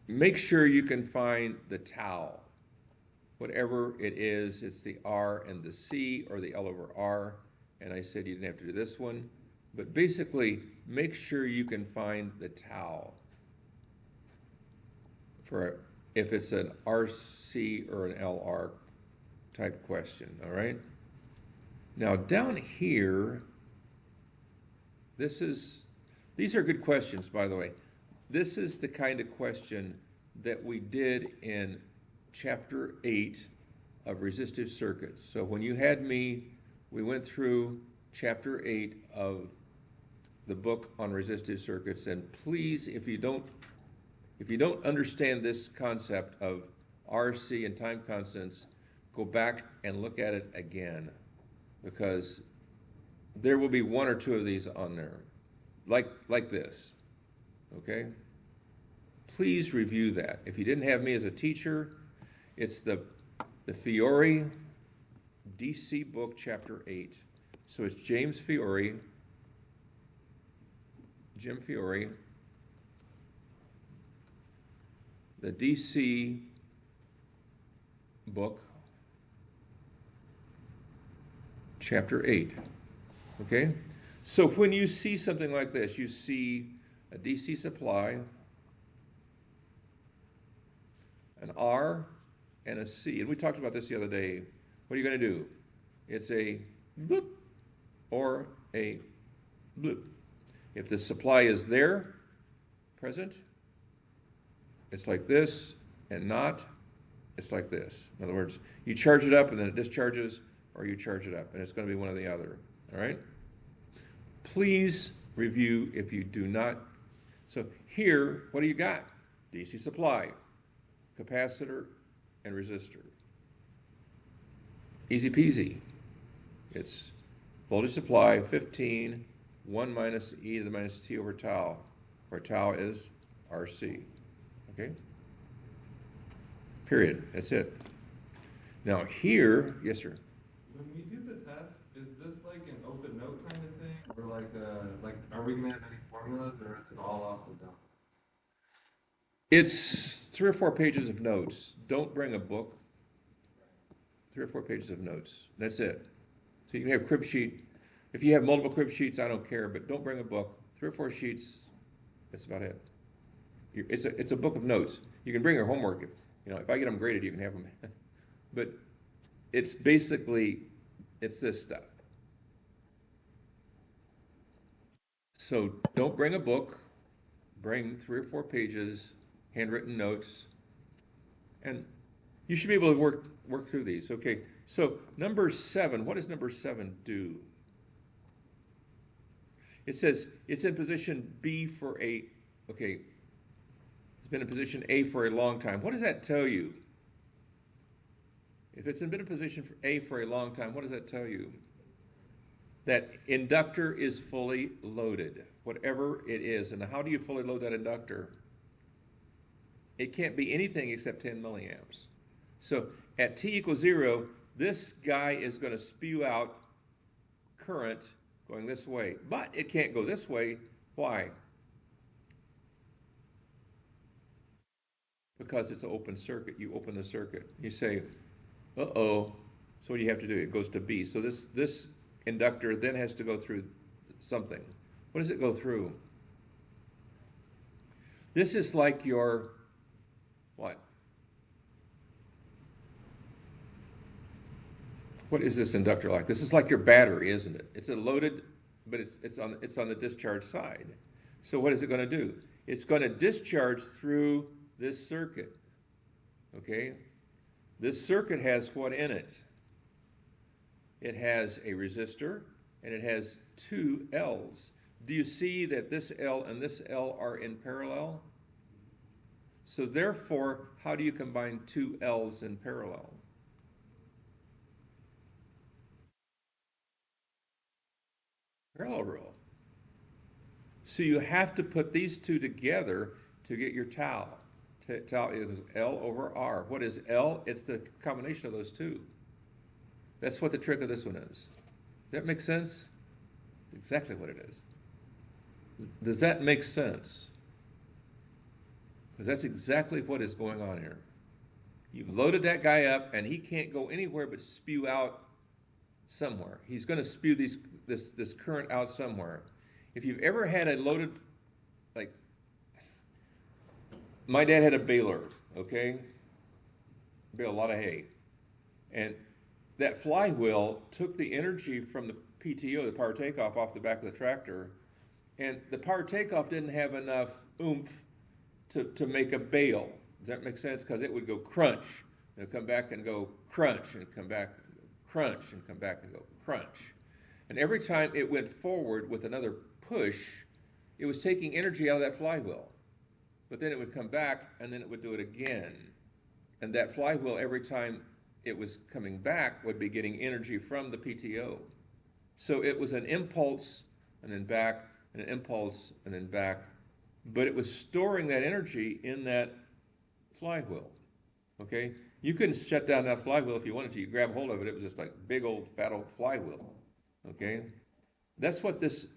Make sure you can find the tau. Whatever it is, it's the R and the C or the L over R. And I said you didn't have to do this one. But basically, make sure you can find the tau for if it's an RC or an LR type question, all right? Now down here, these are good questions, by the way. This is the kind of question that we did in chapter 8 of resistive circuits. So when you had me, we went through chapter 8 of the book on resistive circuits, and please, if you don't understand this concept of RC and time constants, go back and look at it again, because there will be one or two of these on there, like this, okay? Please review that. If you didn't have me as a teacher, it's the Fiore DC book, chapter 8. So it's Jim Fiore, the DC book, chapter 8. Okay? So when you see something like this, you see a DC supply, an R, and a C. And we talked about this the other day. What are you going to do? It's a bloop or a bloop. If the supply is there, present, it's like this, and not, it's like this. In other words, you charge it up and then it discharges, or you charge it up, and it's going to be one or the other. All right? Please review if you do not. So here, what do you got? DC supply, capacitor, and resistor. Easy peasy. It's voltage supply 15, 1 minus e to the minus t over tau, where tau is RC. Okay? Period. That's it. Now here, yes, sir. When we do the test, is this like an open note kind of thing? Or like, are we gonna have any formulas or is it all off the dome? It's 3 or 4 pages of notes. Don't bring a book. 3 or 4 pages of notes. That's it. So you can have a crib sheet. If you have multiple crib sheets, I don't care, but don't bring a book. 3 or 4 sheets. That's about it. It's a book of notes. You can bring your homework. If I get them graded, you can have them. But it's basically, it's this stuff. So don't bring a book. Bring 3 or 4 pages, handwritten notes, and you should be able to work through these. Okay, so number 7, what does number 7 do? It says it's in position B for okay, it's been in position A for a long time. What does that tell you? If it's been in position for A for a long time, what does that tell you? That inductor is fully loaded, whatever it is. And how do you fully load that inductor? It can't be anything except 10 milliamps. So at t equals 0, this guy is going to spew out current going this way. But it can't go this way. Why? Because it's an open circuit. You open the circuit. You say, uh-oh. So what do you have to do? It goes to B. So this inductor then has to go through something. What does it go through? This is like your, what? What is this inductor like? This is like your battery, isn't it? It's a loaded, but it's on the discharge side. So what is it going to do? It's going to discharge through this circuit. Okay? This circuit has what in it? It has a resistor and it has 2 L's. Do you see that this L and this L are in parallel? So therefore, how do you combine 2 L's in parallel? Parallel rule. So you have to put these 2 together to get your tau. Tau is L over R. What is L? It's the combination of those 2. That's what the trick of this one is. Does that make sense? Exactly what it is. Does that make sense? Because that's exactly what is going on here. You've loaded that guy up, and he can't go anywhere but spew out somewhere. He's going to spew this current out somewhere. If you've ever had a loaded, like, my dad had a baler, okay? Bale a lot of hay. And that flywheel took the energy from the PTO, the power takeoff, off the back of the tractor, and the power takeoff didn't have enough oomph to make a bale. Does that make sense? Because it would go crunch, and come back and go crunch, and come back and go crunch, and come back and go crunch. And every time it went forward with another push, it was taking energy out of that flywheel. But then it would come back, and then it would do it again. And that flywheel, every time it was coming back, would be getting energy from the PTO. So it was an impulse, and then back, and an impulse, and then back. But it was storing that energy in that flywheel, okay? You couldn't shut down that flywheel if you wanted to. You grab hold of it, it was just like big old, fat old flywheel, okay? That's what this,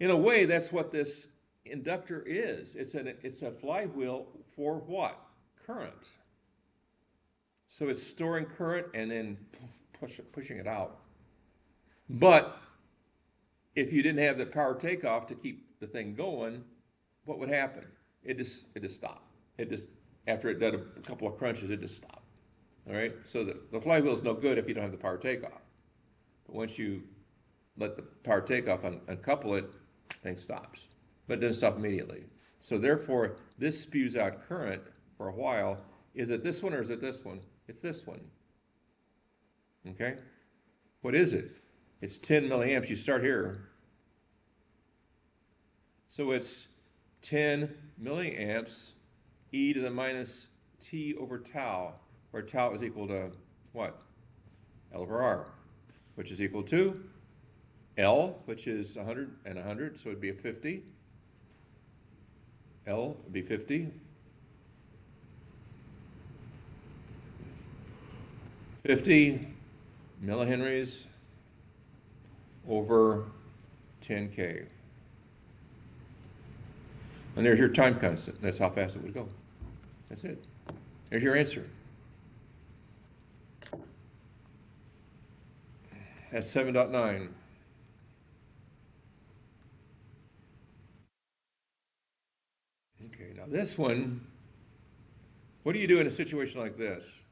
in a way, that's what this inductor is. It's a flywheel for what? Current. So it's storing current and then pushing it out. But if you didn't have the power takeoff to keep the thing going, what would happen? It just stopped. It just, after it did a couple of crunches, it just stopped. All right? So the flywheel is no good if you don't have the power takeoff. But once you let the power takeoff uncouple it, thing stops. But it doesn't stop immediately. So therefore, this spews out current for a while. Is it this one or is it this one? It's this one. Okay? What is it? It's 10 milliamps. You start here. So it's 10 milliamps e to the minus t over tau, where tau is equal to what? L over R, which is equal to L, which is 100 and 100, so it'd be a 50. L would be 50. 50 millihenries over 10K. And there's your time constant. That's how fast it would go. That's it. There's your answer. That's 7.9. Okay, now this one, what do you do in a situation like this?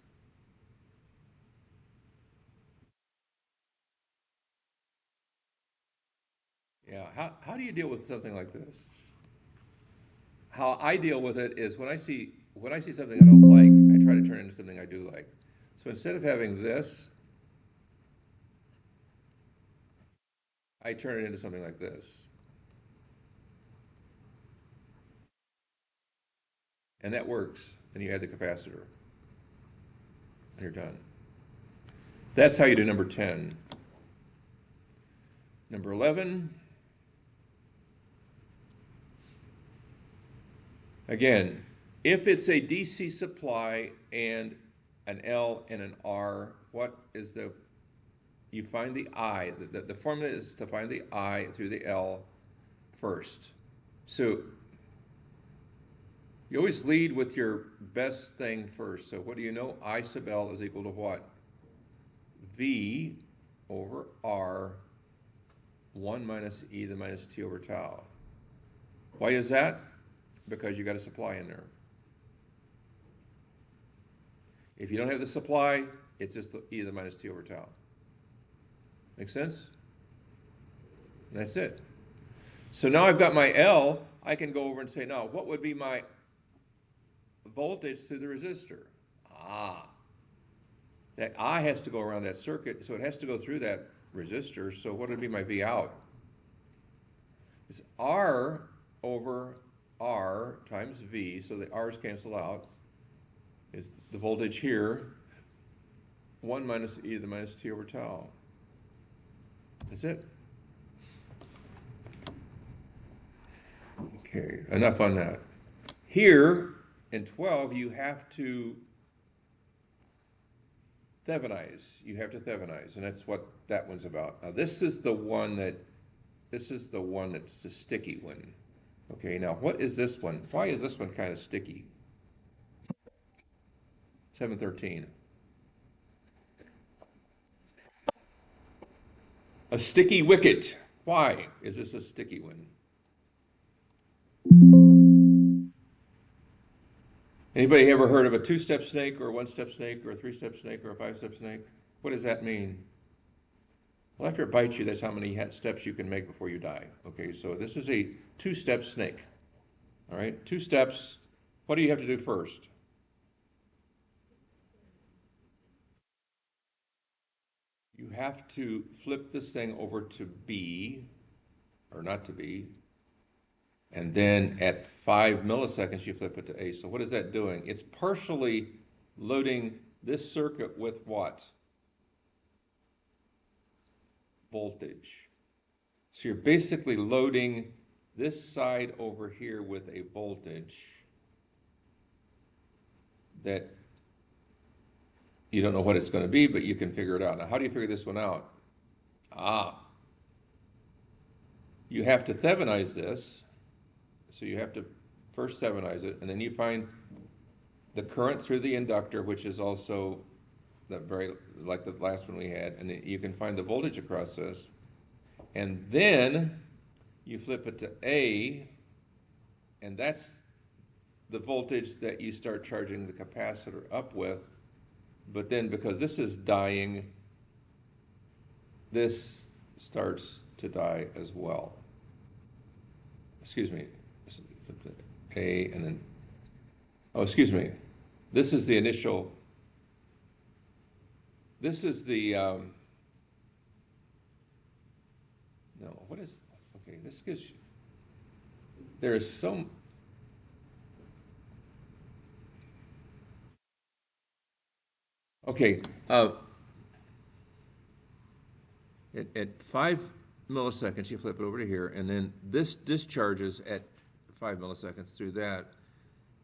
Yeah, how do you deal with something like this? How I deal with it is when I see something I don't like, I try to turn it into something I do like. So instead of having this, I turn it into something like this. And that works. And you add the capacitor. And you're done. That's how you do number 10. Number 11. Again, if it's a DC supply and an L and an R, what is you find the I. The formula is to find the I through the L first. So you always lead with your best thing first. So what do you know? I sub L is equal to what? V over R 1 minus E to the minus T over tau. Why is that? Because you got a supply in there. If you don't have the supply, it's just the E to the minus T over tau. Make sense? That's it. So now I've got my L, I can go over and say, now, what would be my voltage through the resistor? That I has to go around that circuit, so it has to go through that resistor, so what would be my V out? It's R over R times V, so the R's cancel out, is the voltage here, 1 minus E to the minus T over tau. That's it. Okay, enough on that. Here, in 12, you have to Thevenize. You have to Thevenize, and that's what that one's about. Now, this is the one that's the sticky one. Okay, now what is this one? Why is this one kind of sticky? 713. A sticky wicket. Why is this a sticky one? Anybody ever heard of a two-step snake or a one-step snake or a three-step snake or a five-step snake? What does that mean? Well, after it bites you, that's how many steps you can make before you die. Okay, so this is a two-step snake. All right, 2 steps. What do you have to do first? You have to flip this thing over to B, or not to B, and then at 5 milliseconds you flip it to A. So what is that doing? It's partially loading this circuit with what? Voltage. So you're basically loading this side over here with a voltage that you don't know what it's going to be, but you can figure it out. Now, how do you figure this one out? You have to Thevenize this. So you have to first Thevenize it, and then you find the current through the inductor, which is also like the last one we had, and then you can find the voltage across this. And then you flip it to A, and that's the voltage that you start charging the capacitor up with. But then because this is dying, this starts to die as well. Excuse me, A and then, oh, excuse me. This is the initial, this is the, no, what is, okay, this gives, there is some, okay, at 5 milliseconds, you flip it over to here, and then this discharges at 5 milliseconds through that,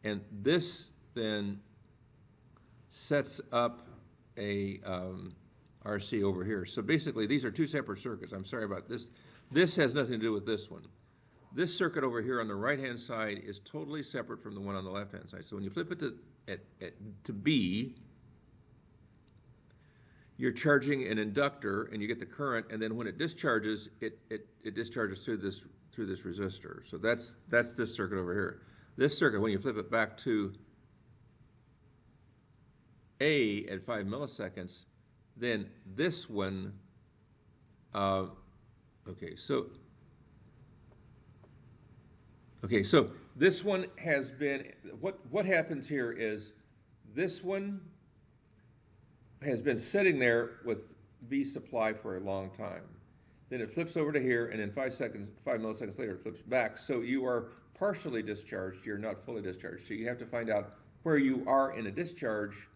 and this then sets up a RC over here. So basically, these are two separate circuits. I'm sorry about this. This has nothing to do with this one. This circuit over here on the right-hand side is totally separate from the one on the left-hand side. So when you flip it to B, you're charging an inductor and you get the current, and then when it discharges, it discharges through this resistor. So that's this circuit over here. This circuit, when you flip it back to A at 5 milliseconds, then this one, okay, so this one has been, what happens here is this one has been sitting there with B supply for a long time. Then it flips over to here, and then 5 milliseconds later, it flips back. So you are partially discharged, you're not fully discharged. So you have to find out where you are in a discharge,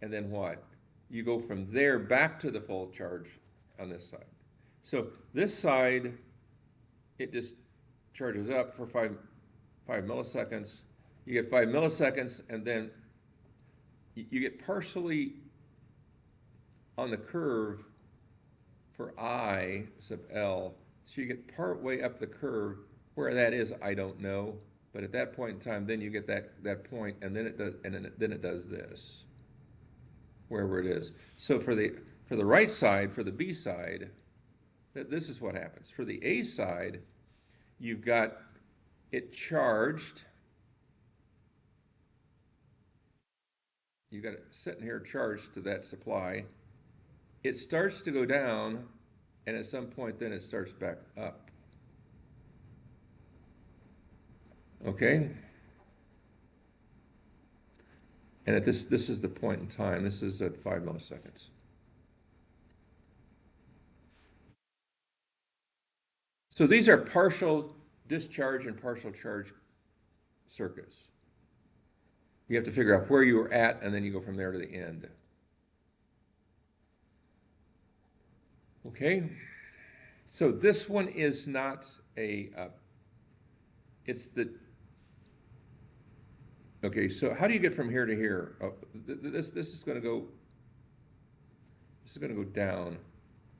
and then what? You go from there back to the full charge on this side. So this side, it just charges up for 5 milliseconds. You get 5 milliseconds, and then you get partially on the curve for I sub L. So you get part way up the curve. Where that is, I don't know. But at that point in time, then you get that point, and then it does, and then it does this, wherever it is. So for the right side, for the B side, this is what happens. For the A side, you've got it charged. You've got it sitting here charged to that supply. It starts to go down, and at some point then it starts back up. Okay? And at this is the point in time. This is at 5 milliseconds. So these are partial discharge and partial charge circuits. You have to figure out where you are at, and then you go from there to the end. Okay? So this one is not a, it's the, okay, so how do you get from here to here? This is going to go down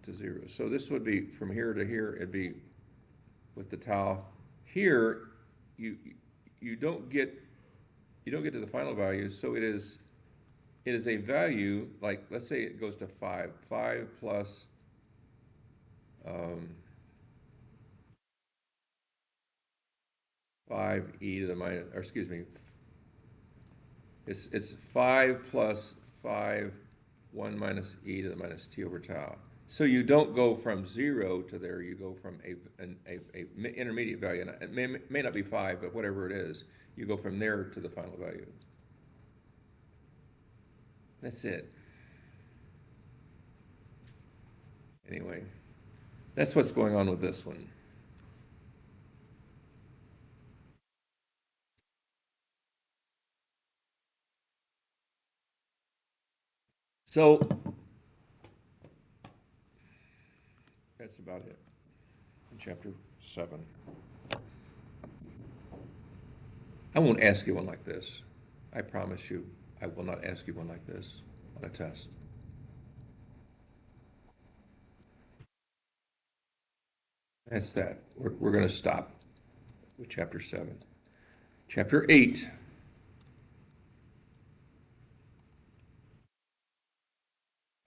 to 0. So this would be from here to here, it'd be with the tau. Here, you don't get to the final value, so it is a value, like, let's say it goes to 5 plus 5e to the minus, or excuse me, it's 5 plus 5, 1 minus e to the minus t over tau. So you don't go from 0 to there, you go from an intermediate value, and it may not be 5, but whatever it is, you go from there to the final value. That's it. Anyway, that's what's going on with this one. So that's about it in chapter 7. I won't ask you one like this. I promise you, I will not ask you one like this on a test. That's that. We're going to stop with chapter 7. Chapter 8.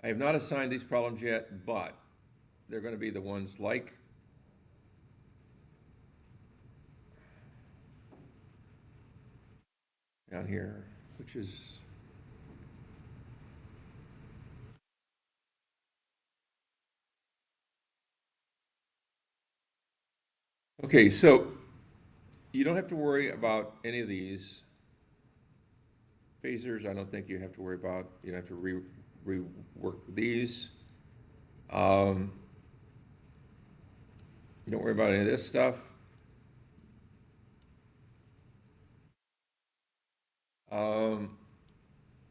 I have not assigned these problems yet, but they're going to be the ones like down here, which is okay. So you don't have to worry about any of these phasers. I don't think you have to worry about. You don't have to rework these. Um, don't worry about any of this stuff. Um,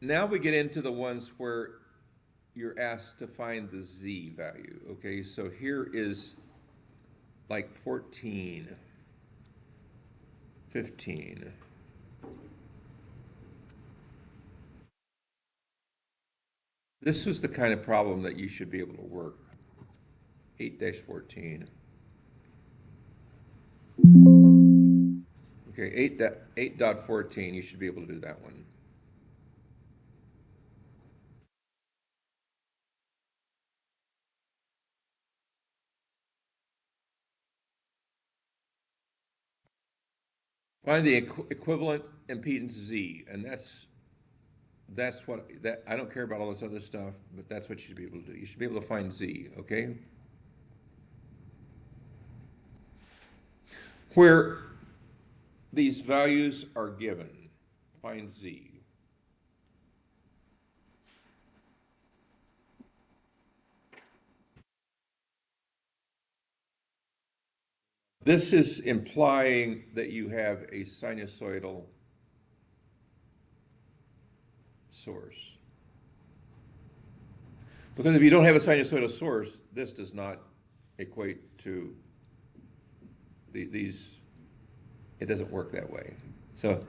now we get into the ones where you're asked to find the z value. Okay, so here is like 14, 15. This is the kind of problem that you should be able to work. 8-14. Okay, 8.14, you should be able to do that one. Find the equivalent impedance Z, and that's what that I don't care about all this other stuff, but that's what you should be able to do. You should be able to find Z, okay? Where these values are given, find Z. This is implying that you have a sinusoidal source. Because if you don't have a sinusoidal source, this does not equate to these, it doesn't work that way. So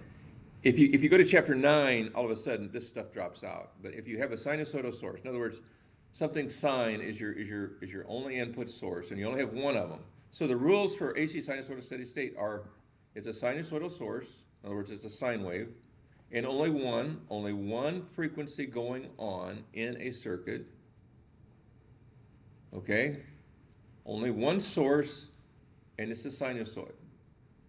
if you go to chapter 9, all of a sudden this stuff drops out. But if you have a sinusoidal source, in other words, something sine is your only input source, and you only have one of them. So the rules for AC sinusoidal steady state are it's a sinusoidal source, in other words, it's a sine wave, and only one frequency going on in a circuit. Okay? Only one source, and it's a sinusoid.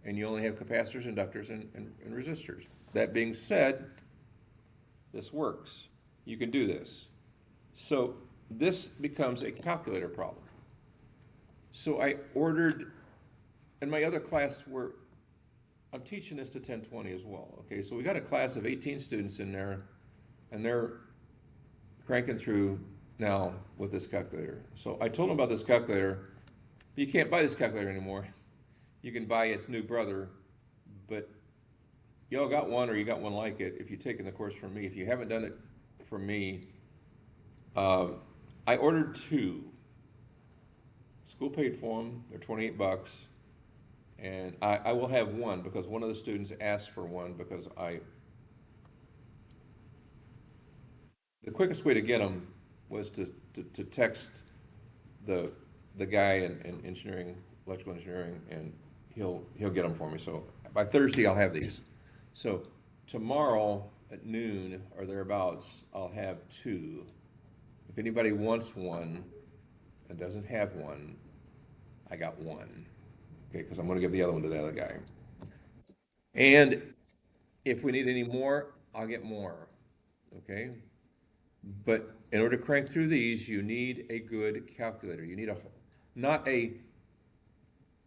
And you only have capacitors, inductors, and resistors. That being said, this works. You can do this. So this becomes a calculator problem. So I ordered, in my other class where I'm teaching this to 1020 as well. Okay, so we got a class of 18 students in there, and they're cranking through now with this calculator. So I told them about this calculator. You can't buy this calculator anymore. You can buy its new brother, but y'all got one or you got one like it if you've taken the course from me. If you haven't done it from me, I ordered two. School paid for them. They're 28 bucks. And I will have one because one of the students asked for one because the quickest way to get them was to text the guy in engineering, electrical engineering, and he'll get them for me. So by Thursday I'll have these. So tomorrow at noon or thereabouts, I'll have two. If anybody wants one and doesn't have one, I got one. Okay, because I'm going to give the other one to the other guy. And if we need any more, I'll get more. Okay? But in order to crank through these, you need a good calculator. You need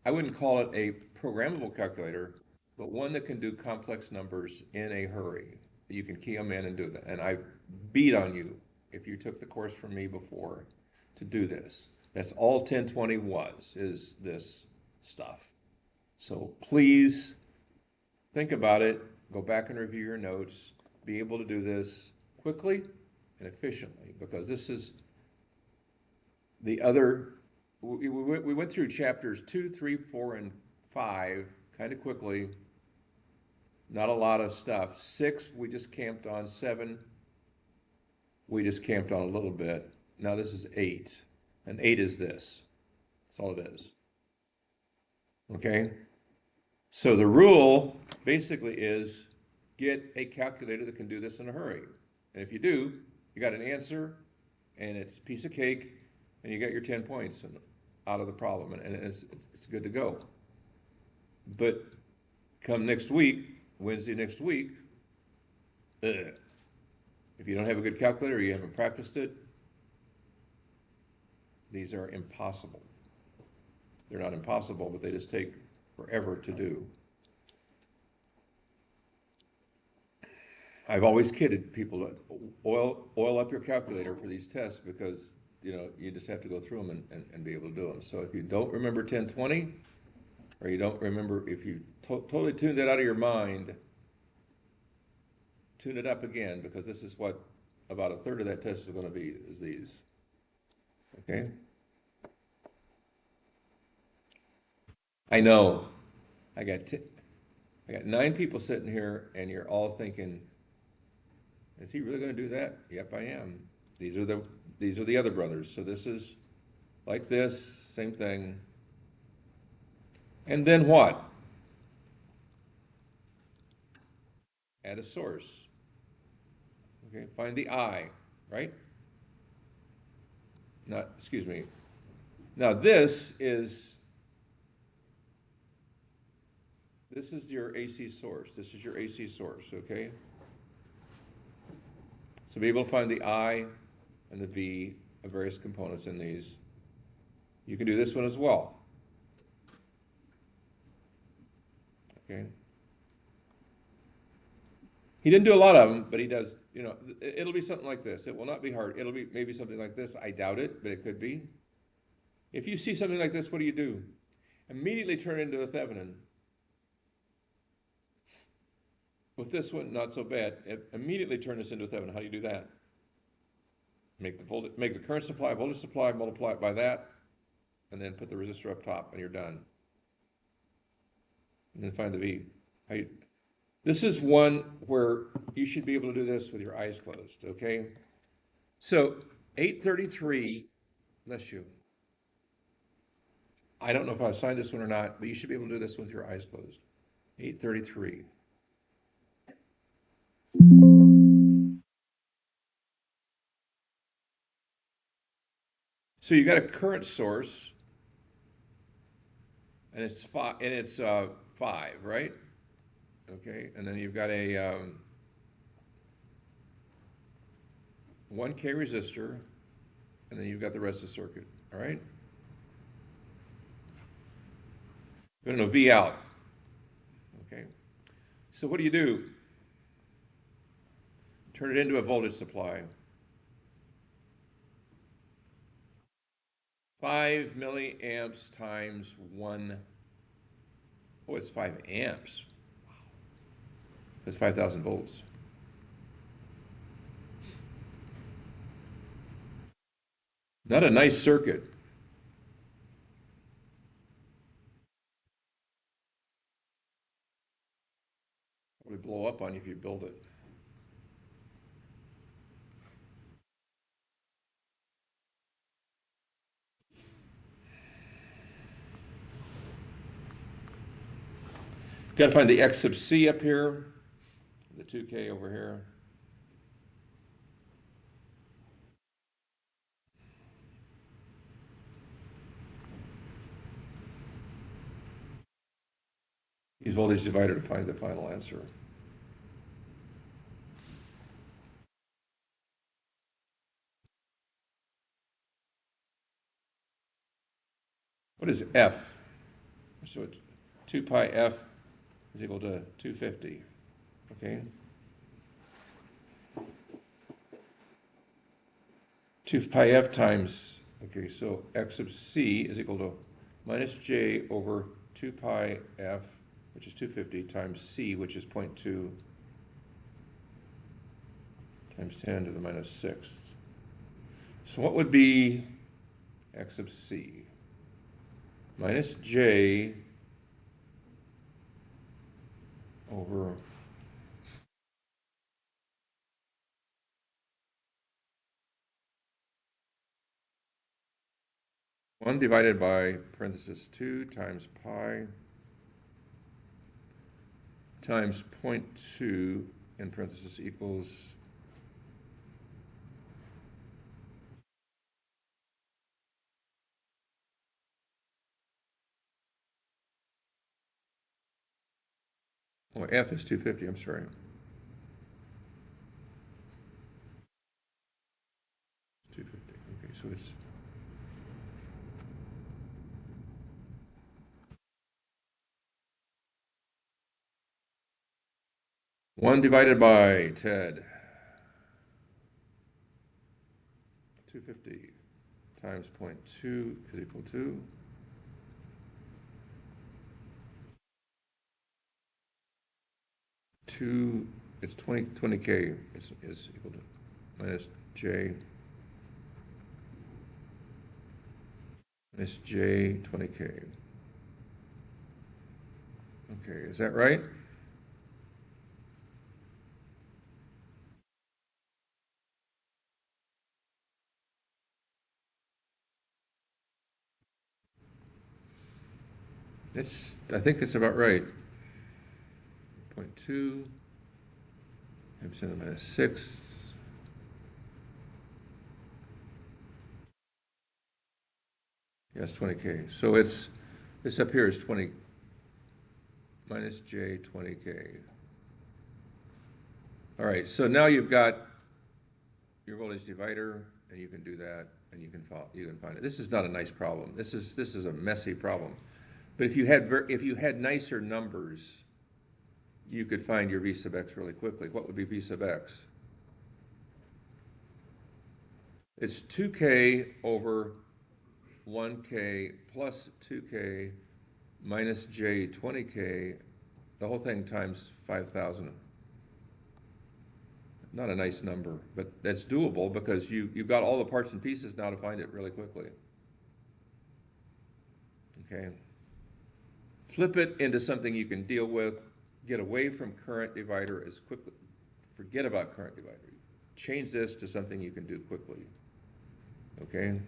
I wouldn't call it a programmable calculator, but one that can do complex numbers in a hurry. You can key them in and do that. And I beat on you, if you took the course from me before, to do this. That's all 1020 is this stuff. So please think about it, go back and review your notes, be able to do this quickly and efficiently, because this is the other, we went through chapters 2, 3, 4, and 5 kind of quickly, not a lot of stuff. 6, we just camped on. 7, we just camped on a little bit. Now this is 8, and 8 is this. That's all it is. Okay? So the rule basically is get a calculator that can do this in a hurry. And if you do, you got an answer and it's a piece of cake, and you got your 10 points out of the problem, and it's good to go. But come next week, Wednesday next week, ugh, if you don't have a good calculator or you haven't practiced it, these are impossible. They're not impossible, but they just take forever to do. I've always kidded people to oil up your calculator for these tests because, you just have to go through them and be able to do them. So if you don't remember 1020, or you don't remember, if you totally tuned it out of your mind, tune it up again, because this is what about a third of that test is going to be, is these. Okay? I know. I got 9 people sitting here, and you're all thinking, is he really going to do that? Yep, I am. These are the other brothers. So this is like this, same thing. And then what? Add a source. Okay, find the I, right? Not, excuse me. Now this is your AC source. This is your AC source, okay? So be able to find the I and the V of various components in these. You can do this one as well. Okay? He didn't do a lot of them, but he does, it'll be something like this. It will not be hard. It'll be maybe something like this. I doubt it, but it could be. If you see something like this, what do? Immediately turn it into a Thevenin. With this one, not so bad. Immediately turn this into a Thevenin. How do you do that? Make the current supply, voltage supply, multiply it by that, and then put the resistor up top, and you're done. And then find the V. This is one where you should be able to do this with your eyes closed, okay? So 833, bless you. I don't know if I signed this one or not, but you should be able to do this with your eyes closed. 833. So you got a current source, and it's 5, right? Okay, and then you've got a 1K resistor, and then you've got the rest of the circuit, all right? You're going to V out, okay? So what do? Turn it into a voltage supply. 5 milliamps times 1, oh, it's 5 amps. That's 5,000 volts. Not a nice circuit. Probably blow up on you if you build it. Got to find the X sub C up here, the 2K over here. Use voltage divider to find the final answer. What is F? So it's 2 pi F is equal to 250, okay? 2 pi F times, okay, so X sub C is equal to minus J over 2 pi F, which is 250, times C, which is 0.2, times 10 to the minus 6th. So what would be X sub C? Minus J over 1 divided by parenthesis 2 times pi times 0.2 in parenthesis equals Oh, F is 250, I'm sorry. 250, okay, so it's, one divided by Ted. 250 times 0.2 is equal to 2, it's 20K is equal to minus J minus J 20K. Okay, is that right? I think it's about right. 0.2 times 10 to the minus 6. Yes, 20K. So it's, this up here is 20 minus J 20K. All right, so now you've got your voltage divider, and you can do that, and you can find it. This is not a nice problem. This is a messy problem. But if you had nicer numbers, you could find your V sub x really quickly. What would be V sub x? It's 2K over 1K plus 2K minus J 20K, the whole thing times 5,000. Not a nice number, but that's doable because you've got all the parts and pieces now to find it really quickly. Okay. Flip it into something you can deal with. Get away from current divider as quickly. Forget about current divider. Change this to something you can do quickly. Okay.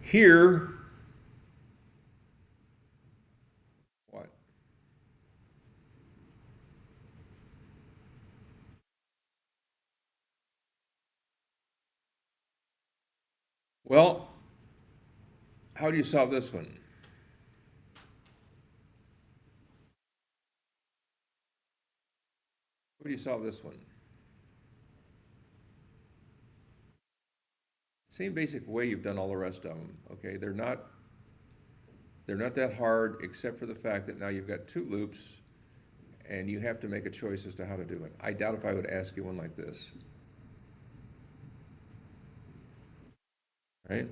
Here, what? Well, how do you solve this one? How do you solve this one? Same basic way you've done all the rest of them. Okay, they're not that hard, except for the fact that now you've got two loops, and you have to make a choice as to how to do it. I doubt if I would ask you one like this. Right?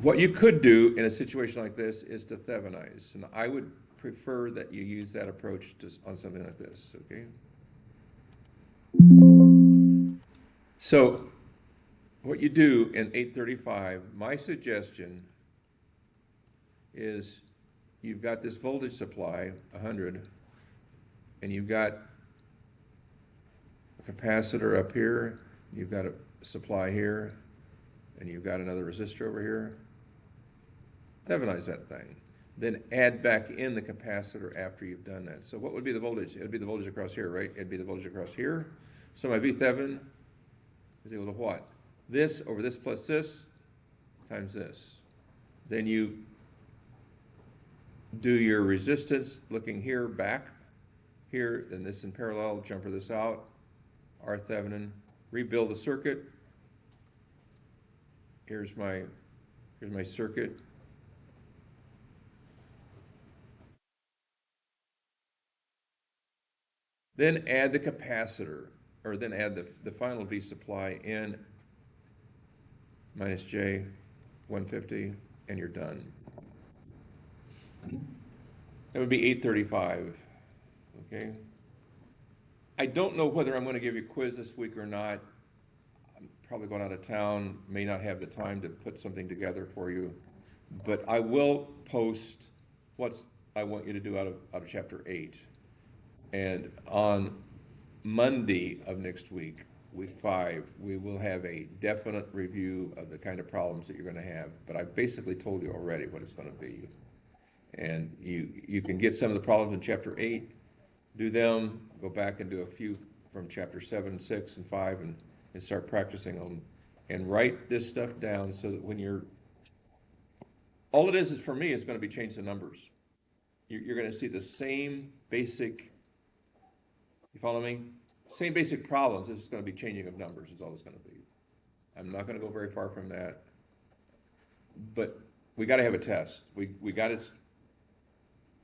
What you could do in a situation like this is to Thevenize, and I would prefer that you use that approach on something like this, okay? So what you do in 835, my suggestion is you've got this voltage supply, 100, and you've got a capacitor up here, you've got a supply here, and you've got another resistor over here. Thevenize that thing. Then add back in the capacitor after you've done that. So what would be the voltage? It would be the voltage across here, right? It'd be the voltage across here. So my V Thevenin is equal to what? This over this plus this times this. Then you do your resistance looking here back, here, then this in parallel, jumper this out, R Thevenin, rebuild the circuit. Here's my circuit. Then add the capacitor, or then add the final V supply in minus J 150, and you're done. That would be 835, okay? I don't know whether I'm going to give you a quiz this week or not. I'm probably going out of town, may not have the time to put something together for you, but I will post what I want you to do out of chapter 8. And on Monday of next week, week 5, we will have a definite review of the kind of problems that you're going to have. But I basically told you already what it's going to be. And you can get some of the problems in chapter 8, do them, go back and do a few from chapter 7, 6, and 5, and start practicing them. And write this stuff down so that when you're all it is for me, is gonna be change the numbers. You're gonna see the same basic, you follow me? Same basic problems, it's gonna be changing of numbers, is all it's gonna be. I'm not gonna go very far from that. But we gotta have a test. We gotta,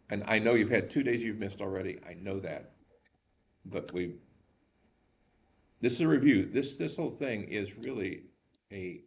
and I know you've had 2 days you've missed already, I know that. But this is a review, this whole thing is really a